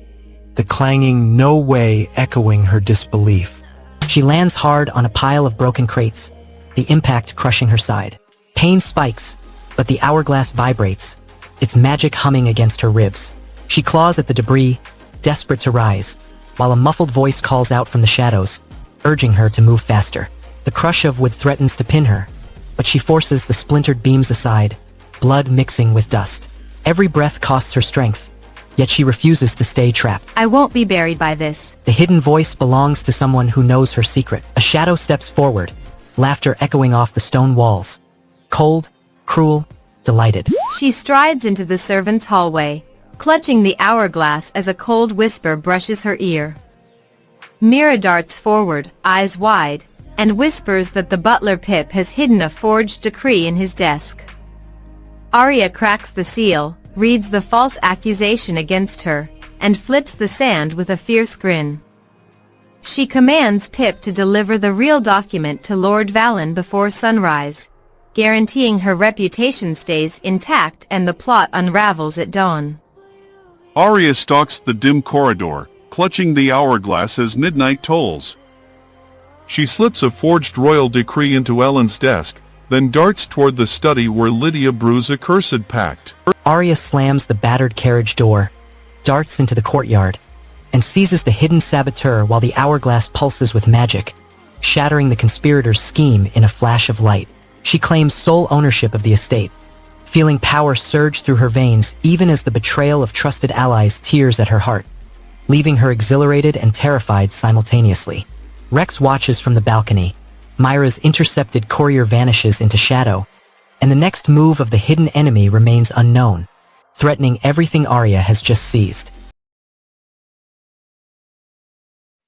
Speaker 2: the clanging "no way" echoing her disbelief.
Speaker 3: She lands hard on a pile of broken crates, the impact crushing her side. Pain spikes, but the hourglass vibrates, its magic humming against her ribs. She claws at the debris, desperate to rise, while a muffled voice calls out from the shadows, urging her to move faster. The crush of wood threatens to pin her, but she forces the splintered beams aside, blood mixing with dust. Every breath costs her strength, yet she refuses to stay trapped.
Speaker 1: I won't be buried by this.
Speaker 3: The hidden voice belongs to someone who knows her secret. A shadow steps forward, laughter echoing off the stone walls. Cold, cruel, delighted.
Speaker 1: She strides into the servants' hallway, clutching the hourglass as a cold whisper brushes her ear. Mira darts forward, eyes wide, and whispers that the butler Pip has hidden a forged decree in his desk. Arya cracks the seal, reads the false accusation against her, and flips the sand with a fierce grin. She commands Pip to deliver the real document to Lord Valen before sunrise, guaranteeing her reputation stays intact and the plot unravels at dawn.
Speaker 5: Arya stalks the dim corridor, clutching the hourglass as midnight tolls. She slips a forged royal decree into Ellen's desk, then darts toward the study where Lydia brews a cursed pact.
Speaker 3: Arya slams the battered carriage door, darts into the courtyard, and seizes the hidden saboteur while the hourglass pulses with magic, shattering the conspirators' scheme in a flash of light. She claims sole ownership of the estate, feeling power surge through her veins even as the betrayal of trusted allies tears at her heart, leaving her exhilarated and terrified simultaneously. Rex watches from the balcony. Myra's intercepted courier vanishes into shadow, and the next move of the hidden enemy remains unknown, threatening everything Arya has just seized.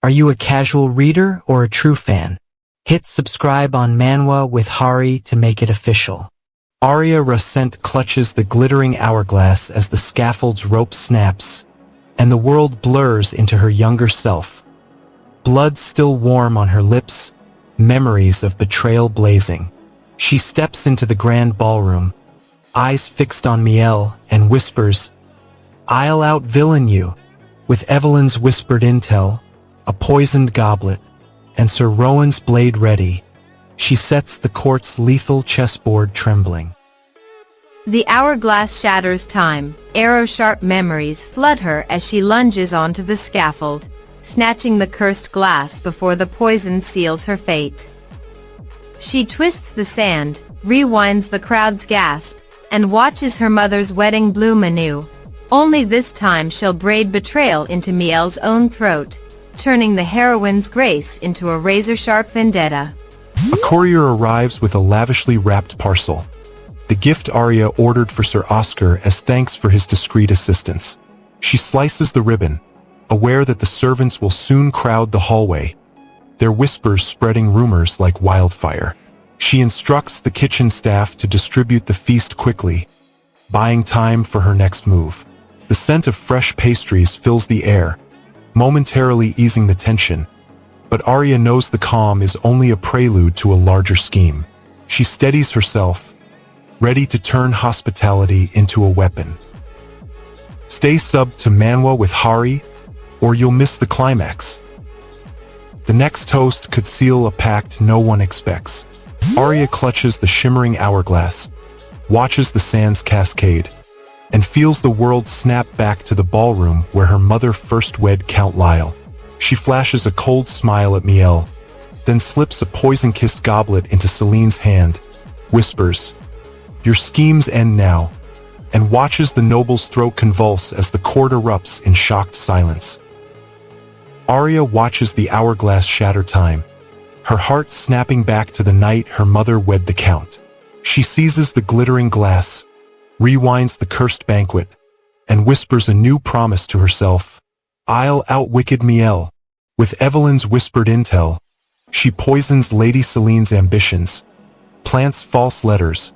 Speaker 2: Are you a casual reader or a true fan? Hit subscribe on Manwa with Hari to make it official. Arya Rasent clutches the glittering hourglass as the scaffold's rope snaps, and the world blurs into her younger self. Blood still warm on her lips, memories of betrayal blazing. She steps into the grand ballroom, eyes fixed on Miel, and whispers, "I'll out-villain you," with Evelyn's whispered intel, a poisoned goblet, and Sir Rowan's blade ready. She sets the court's lethal chessboard trembling.
Speaker 1: The hourglass shatters time. Arrow-sharp memories flood her as she lunges onto the scaffold, snatching the cursed glass before the poison seals her fate. She twists the sand, rewinds the crowd's gasp, and watches her mother's wedding bloom anew. Only this time she'll braid betrayal into Miel's own throat, turning the heroine's grace into a razor-sharp vendetta.
Speaker 2: A courier arrives with a lavishly wrapped parcel, the gift Arya ordered for Sir Oscar as thanks for his discreet assistance. She slices the ribbon, aware that the servants will soon crowd the hallway, their whispers spreading rumors like wildfire. She instructs the kitchen staff to distribute the feast quickly, buying time for her next move. The scent of fresh pastries fills the air, momentarily easing the tension, but Arya knows the calm is only a prelude to a larger scheme. She steadies herself, ready to turn hospitality into a weapon. Stay subbed to Manwa with Hari, or you'll miss the climax. The next toast could seal a pact no one expects. Arya clutches the shimmering hourglass, watches the sands cascade, and feels the world snap back to the ballroom where her mother first wed Count Lyle. She flashes a cold smile at Miel, then slips a poison-kissed goblet into Celine's hand, whispers, "Your schemes end now," and watches the noble's throat convulse as the court erupts in shocked silence. Arya watches the hourglass shatter time, her heart snapping back to the night her mother wed the Count. She seizes the glittering glass, rewinds the cursed banquet, and whispers a new promise to herself. I'll outwicked Miel. With Evelyn's whispered intel, she poisons Lady Celine's ambitions, plants false letters,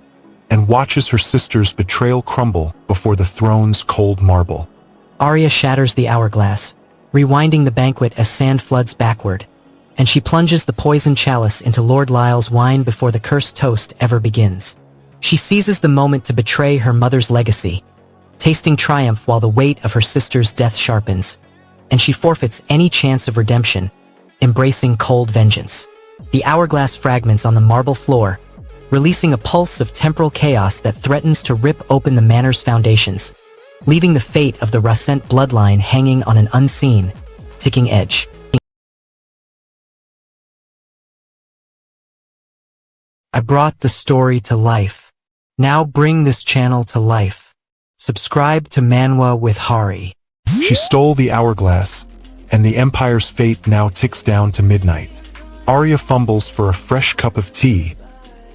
Speaker 2: and watches her sister's betrayal crumble before the throne's cold marble.
Speaker 3: Arya shatters the hourglass, rewinding the banquet as sand floods backward, and she plunges the poisoned chalice into Lord Lyle's wine before the cursed toast ever begins. She seizes the moment to betray her mother's legacy, tasting triumph while the weight of her sister's death sharpens, and she forfeits any chance of redemption, embracing cold vengeance. The hourglass fragments on the marble floor, releasing a pulse of temporal chaos that threatens to rip open the manor's foundations, leaving the fate of the Rascent bloodline hanging on an unseen, ticking edge. I brought the story to life. Now bring this channel to life. Subscribe to Manwa with Hari.
Speaker 2: She stole the hourglass, and the Empire's fate now ticks down to midnight. Arya fumbles for a fresh cup of tea,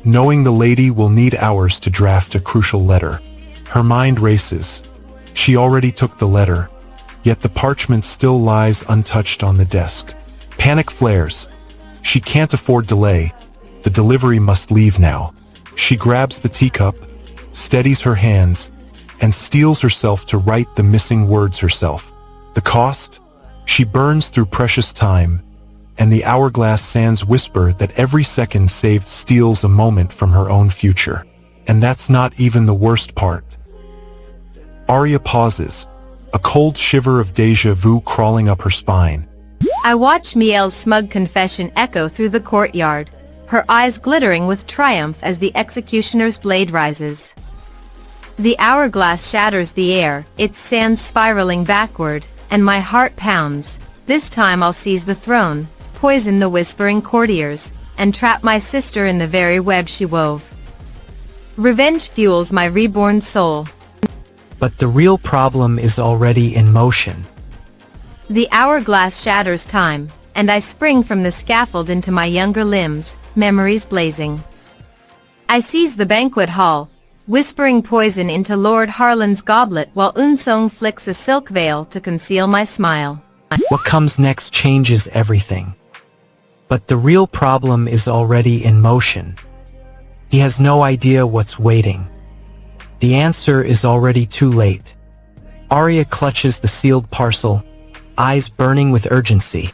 Speaker 2: knowing the lady will need hours to draft a crucial letter. Her mind races. She already took the letter, yet the parchment still lies untouched on the desk. Panic flares. She can't afford delay. The delivery must leave now. She grabs the teacup, steadies her hands, and steels herself to write the missing words herself. The cost? She burns through precious time, and the hourglass sands whisper that every second saved steals a moment from her own future. And that's not even the worst part. Arya pauses, a cold shiver of déjà vu crawling up her spine.
Speaker 1: I watch Miel's smug confession echo through the courtyard, her eyes glittering with triumph as the executioner's blade rises. The hourglass shatters the air, its sands spiraling backward, and my heart pounds. This time I'll seize the throne, poison the whispering courtiers, and trap my sister in the very web she wove. Revenge fuels my reborn soul.
Speaker 3: But the real problem is already in motion.
Speaker 1: The hourglass shatters time, and I spring from the scaffold into my younger limbs, memories blazing. I seize the banquet hall, whispering poison into Lord Harlan's goblet while Unsung flicks a silk veil to conceal my smile.
Speaker 3: What comes next changes everything. But the real problem is already in motion. He has no idea what's waiting. The answer is already too late. Arya clutches the sealed parcel, eyes burning with urgency.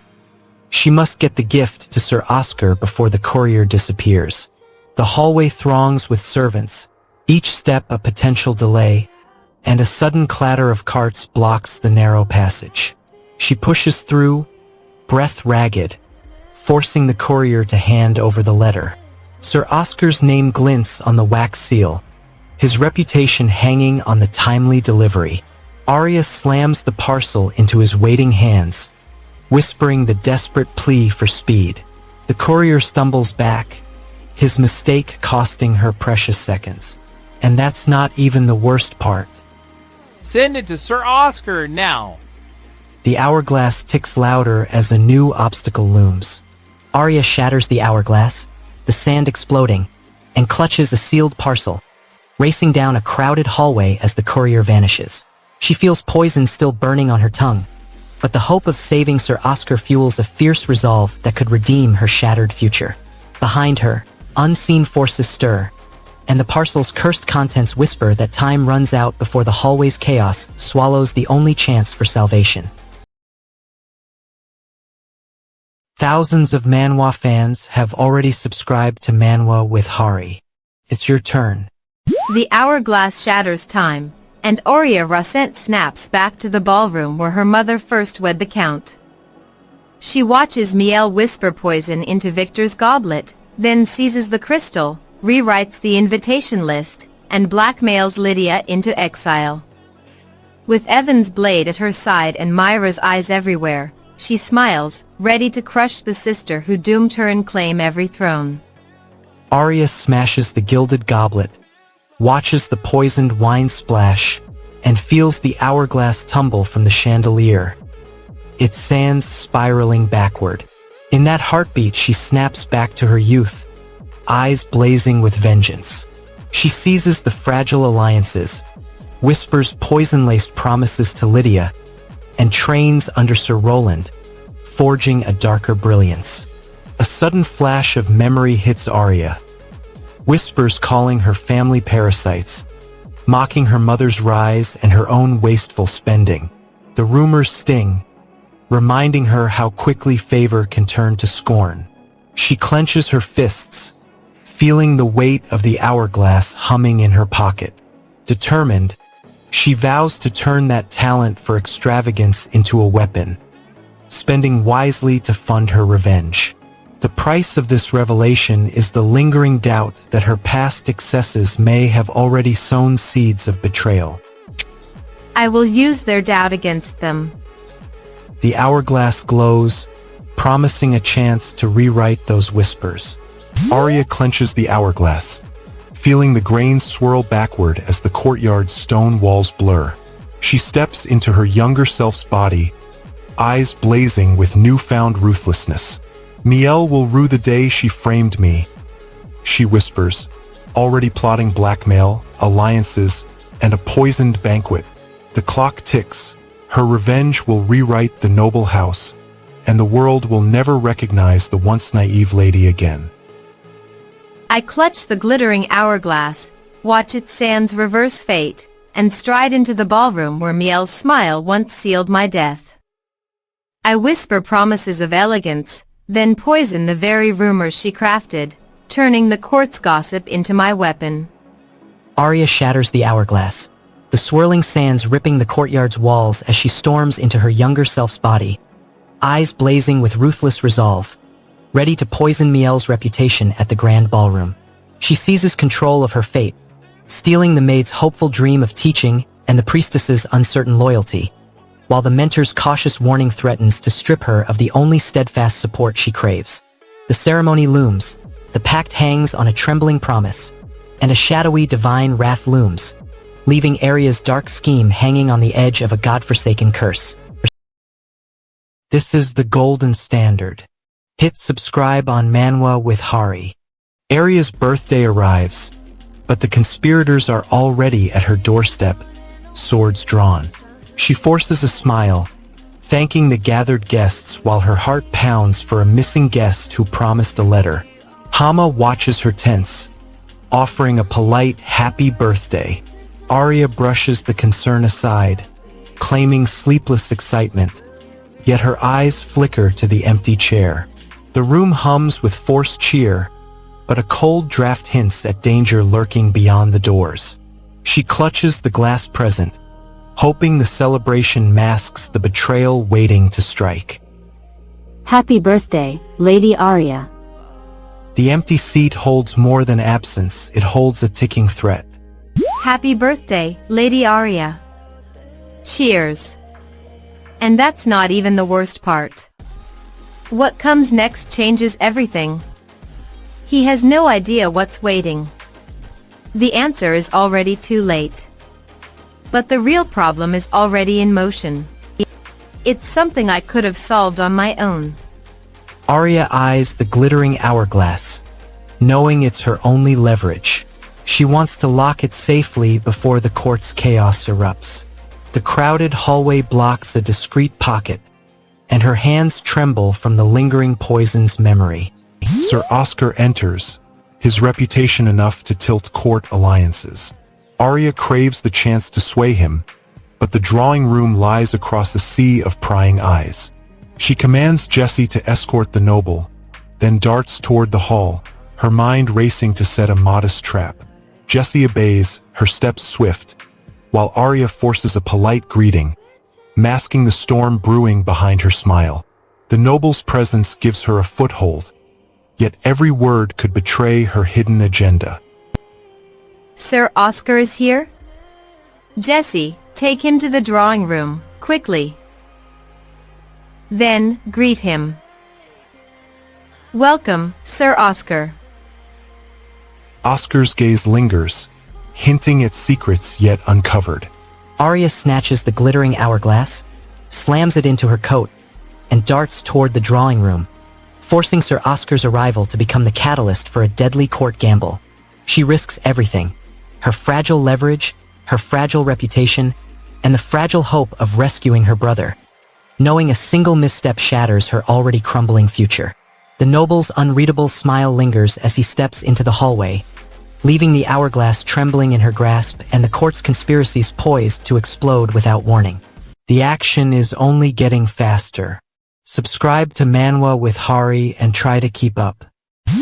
Speaker 3: She must get the gift to Sir Oscar before the courier disappears. The hallway throngs with servants, each step a potential delay, and a sudden clatter of carts blocks the narrow passage. She pushes through, breath ragged, forcing the courier to hand over the letter. Sir Oscar's name glints on the wax seal, his reputation hanging on the timely delivery. Arya slams the parcel into his waiting hands, whispering the desperate plea for speed. The courier stumbles back, his mistake costing her precious seconds. And that's not even the worst part.
Speaker 6: Send it to Sir Oscar now.
Speaker 3: The hourglass ticks louder as a new obstacle looms. Arya shatters the hourglass, the sand exploding, and clutches a sealed parcel, racing down a crowded hallway as the courier vanishes. She feels poison still burning on her tongue, but the hope of saving Sir Oscar fuels a fierce resolve that could redeem her shattered future. Behind her, unseen forces stir, and the parcel's cursed contents whisper that time runs out before the hallway's chaos swallows the only chance for salvation. Thousands of Manhwa fans have already subscribed to Manwa with Hari. It's your turn.
Speaker 1: The hourglass shatters time, and Arya Rascent snaps back to the ballroom where her mother first wed the Count. She watches Miel whisper poison into Victor's goblet, then seizes the crystal, rewrites the invitation list, and blackmails Lydia into exile. With Evan's blade at her side and Myra's eyes everywhere, she smiles, ready to crush the sister who doomed her and claim every throne.
Speaker 3: Arya smashes the gilded goblet, watches the poisoned wine splash, and feels the hourglass tumble from the chandelier, its sands spiraling backward. In that heartbeat she snaps back to her youth, eyes blazing with vengeance. She seizes the fragile alliances, whispers poison-laced promises to Lydia, and trains under Sir Roland, forging a darker brilliance. A sudden flash of memory hits Arya, whispers calling her family parasites, mocking her mother's rise and her own wasteful spending. The rumors sting, reminding her how quickly favor can turn to scorn. She clenches her fists, feeling the weight of the hourglass humming in her pocket. Determined, she vows to turn that talent for extravagance into a weapon, spending wisely to fund her revenge. The price of this revelation is the lingering doubt that her past excesses may have already sown seeds of betrayal.
Speaker 1: I will use their doubt against them.
Speaker 3: The hourglass glows, promising a chance to rewrite those whispers.
Speaker 2: Arya clenches the hourglass, feeling the grains swirl backward as the courtyard's stone walls blur. She steps into her younger self's body, eyes blazing with newfound ruthlessness. Miel will rue the day she framed me, she whispers, already plotting blackmail, alliances, and a poisoned banquet. The clock ticks. Her revenge will rewrite the noble house, and the world will never recognize the once naive lady again.
Speaker 1: I clutch the glittering hourglass, watch its sands reverse fate, and stride into the ballroom where Miel's smile once sealed my death. I whisper promises of elegance, then poison the very rumors she crafted, turning the court's gossip into my weapon.
Speaker 3: Arya shatters the hourglass, the swirling sands ripping the courtyard's walls as she storms into her younger self's body, eyes blazing with ruthless resolve, ready to poison Miel's reputation at the grand ballroom. She seizes control of her fate, stealing the maid's hopeful dream of teaching and the priestess's uncertain loyalty, while the mentor's cautious warning threatens to strip her of the only steadfast support she craves. The ceremony looms, the pact hangs on a trembling promise, and a shadowy divine wrath looms, leaving Arya's dark scheme hanging on the edge of a godforsaken curse. This is the golden standard. Hit subscribe on Manwa with Hari.
Speaker 2: Arya's birthday arrives, but the conspirators are already at her doorstep, swords drawn. She forces a smile, thanking the gathered guests while her heart pounds for a missing guest who promised a letter. Hama watches her tense, offering a polite happy birthday. Arya brushes the concern aside, claiming sleepless excitement, yet her eyes flicker to the empty chair. The room hums with forced cheer, but a cold draft hints at danger lurking beyond the doors. She clutches the glass present, hoping the celebration masks the betrayal waiting to strike.
Speaker 4: Happy birthday, Lady Arya.
Speaker 2: The empty seat holds more than absence, it holds a ticking threat.
Speaker 1: Happy birthday, Lady Arya. Cheers. And that's not even the worst part. What comes next changes everything. He has no idea what's waiting. The answer is already too late. But the real problem is already in motion. It's something I could have solved on my own.
Speaker 3: Arya eyes the glittering hourglass, knowing it's her only leverage. She wants to lock it safely before the court's chaos erupts. The crowded hallway blocks a discreet pocket, and her hands tremble from the lingering poison's memory.
Speaker 2: Sir Oscar enters, his reputation enough to tilt court alliances. Arya craves the chance to sway him, but the drawing room lies across a sea of prying eyes. She commands Jessie to escort the noble, then darts toward the hall, her mind racing to set a modest trap. Jessie obeys, her steps swift, while Arya forces a polite greeting, masking the storm brewing behind her smile. The noble's presence gives her a foothold, yet every word could betray her hidden agenda.
Speaker 1: Sir Oscar is here? Jessie, take him to the drawing room, quickly. Then, greet him. Welcome, Sir Oscar.
Speaker 2: Oscar's gaze lingers, hinting at secrets yet uncovered.
Speaker 3: Arya snatches the glittering hourglass, slams it into her coat, and darts toward the drawing room, forcing Sir Oscar's arrival to become the catalyst for a deadly court gamble. She risks everything: her fragile leverage, her fragile reputation, and the fragile hope of rescuing her brother. Knowing a single misstep shatters her already crumbling future. The noble's unreadable smile lingers as he steps into the hallway, leaving the hourglass trembling in her grasp and the court's conspiracies poised to explode without warning. The action is only getting faster. Subscribe to Manwa with Hari and try to keep up.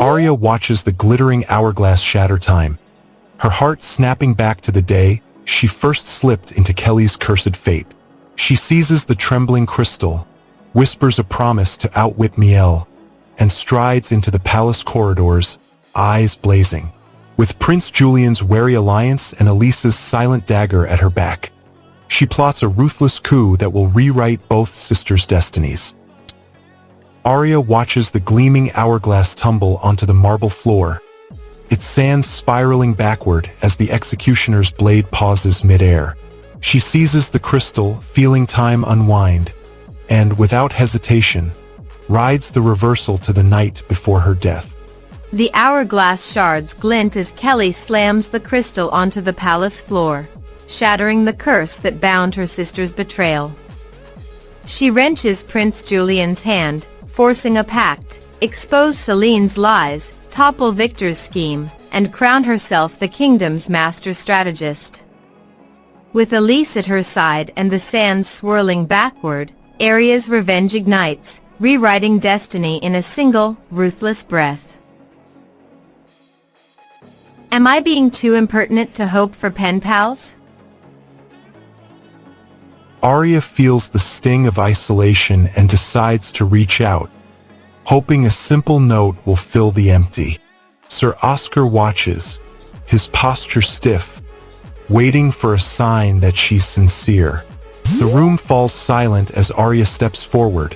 Speaker 2: Arya watches the glittering hourglass shatter time, her heart snapping back to the day she first slipped into Kelly's cursed fate. She seizes the trembling crystal, whispers a promise to outwit Miel, and strides into the palace corridors, eyes blazing. With Prince Julian's wary alliance and Elisa's silent dagger at her back, she plots a ruthless coup that will rewrite both sisters' destinies. Arya watches the gleaming hourglass tumble onto the marble floor, its sands spiraling backward as the executioner's blade pauses mid-air. She seizes the crystal, feeling time unwind, and, without hesitation, rides the reversal to the night before her death.
Speaker 1: The hourglass shards glint as Kelly slams the crystal onto the palace floor, shattering the curse that bound her sister's betrayal. She wrenches Prince Julian's hand, forcing a pact, expose Celine's lies, topple Victor's scheme, and crown herself the kingdom's master strategist. With Elise at her side and the sands swirling backward, Arya's revenge ignites, rewriting destiny in a single, ruthless breath. Am I being too impertinent to hope for pen pals?
Speaker 2: Arya feels the sting of isolation and decides to reach out, hoping a simple note will fill the empty. Sir Oscar watches, his posture stiff, waiting for a sign that she's sincere. The room falls silent as Arya steps forward,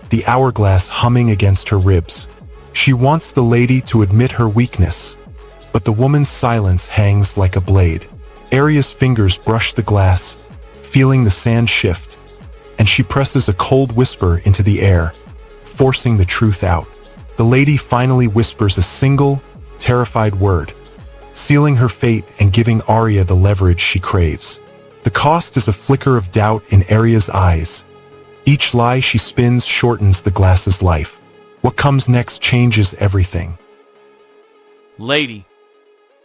Speaker 2: the hourglass humming against her ribs. She wants the lady to admit her weakness, but the woman's silence hangs like a blade. Arya's fingers brush the glass, feeling the sand shift, and she presses a cold whisper into the air, forcing the truth out. The lady finally whispers a single, terrified word, sealing her fate and giving Arya the leverage she craves. The cost is a flicker of doubt in Arya's eyes. Each lie she spins shortens the glass's life. What comes next changes everything.
Speaker 6: Lady.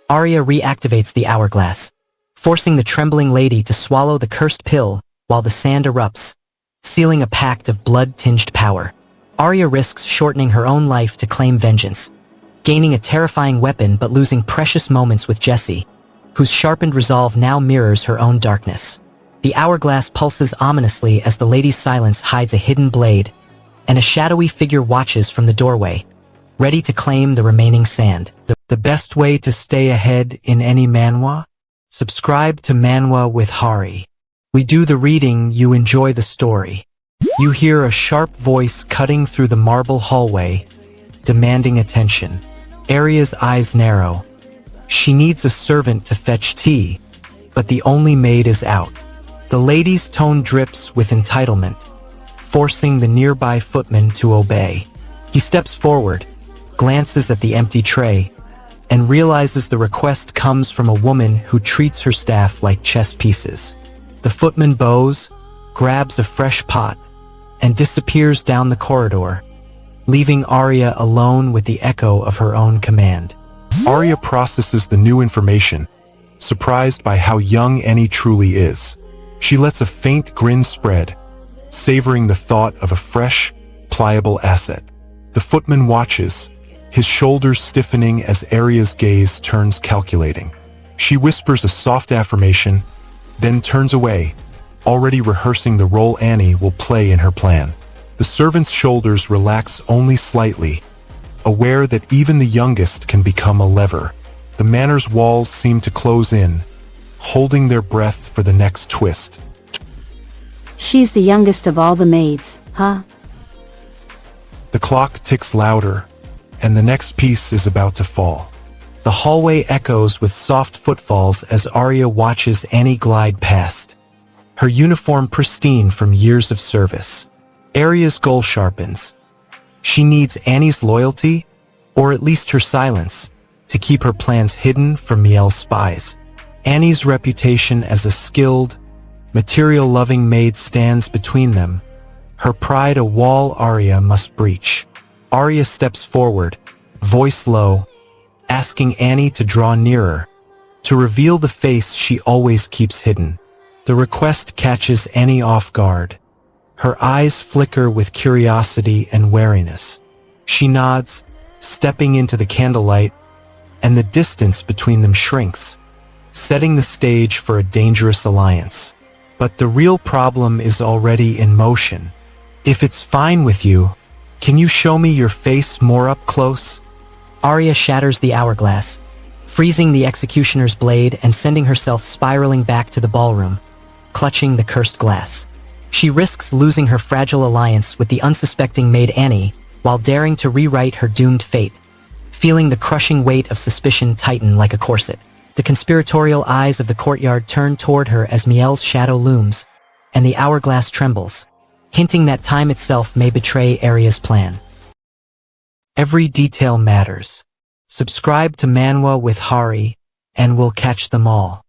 Speaker 3: Arya reactivates the hourglass, forcing the trembling lady to swallow the cursed pill while the sand erupts, sealing a pact of blood-tinged power. Arya risks shortening her own life to claim vengeance, gaining a terrifying weapon but losing precious moments with Jessie, whose sharpened resolve now mirrors her own darkness. The hourglass pulses ominously as the lady's silence hides a hidden blade, and a shadowy figure watches from the doorway, ready to claim the remaining sand. The best way to stay ahead in any manhwa? Subscribe to Manwa with Hari. We do the reading, you enjoy the story. You hear a sharp voice cutting through the marble hallway, demanding attention. Arya's eyes narrow. She needs a servant to fetch tea, but the only maid is out. The lady's tone drips with entitlement, forcing the nearby footman to obey. He steps forward, glances at the empty tray, and realizes the request comes from a woman who treats her staff like chess pieces. The footman bows, grabs a fresh pot, and disappears down the corridor, leaving Arya alone with the echo of her own command.
Speaker 2: Arya processes the new information, surprised by how young Annie truly is. She lets a faint grin spread, savoring the thought of a fresh, pliable asset. The footman watches, his shoulders stiffening as Arya's gaze turns calculating. She whispers a soft affirmation, then turns away, already rehearsing the role Annie will play in her plan. The servant's shoulders relax only slightly, aware that even the youngest can become a lever. The manor's walls seem to close in, holding their breath for the next twist.
Speaker 4: She's the youngest of all the maids, huh?
Speaker 2: The clock ticks louder, and the next piece is about to fall. The hallway echoes with soft footfalls as Arya watches Annie glide past, her uniform pristine from years of service. Arya's goal sharpens. She needs Annie's loyalty, or at least her silence, to keep her plans hidden from Miel's spies. Annie's reputation as a skilled, material-loving maid stands between them. Her pride a wall Arya must breach. Arya steps forward, voice low, asking Annie to draw nearer, to reveal the face she always keeps hidden. The request catches Annie off guard. Her eyes flicker with curiosity and wariness. She nods, stepping into the candlelight, and the distance between them shrinks, setting the stage for a dangerous alliance. But the real problem is already in motion. If it's fine with you, can you show me your face more up close?
Speaker 3: Arya shatters the hourglass, freezing the executioner's blade and sending herself spiraling back to the ballroom, clutching the cursed glass. She risks losing her fragile alliance with the unsuspecting maid Annie while daring to rewrite her doomed fate, feeling the crushing weight of suspicion tighten like a corset. The conspiratorial eyes of the courtyard turn toward her as Miel's shadow looms, and the hourglass trembles, hinting that time itself may betray Arya's plan.
Speaker 2: Every detail matters. Subscribe to Manwa with Hari, and we'll catch them all.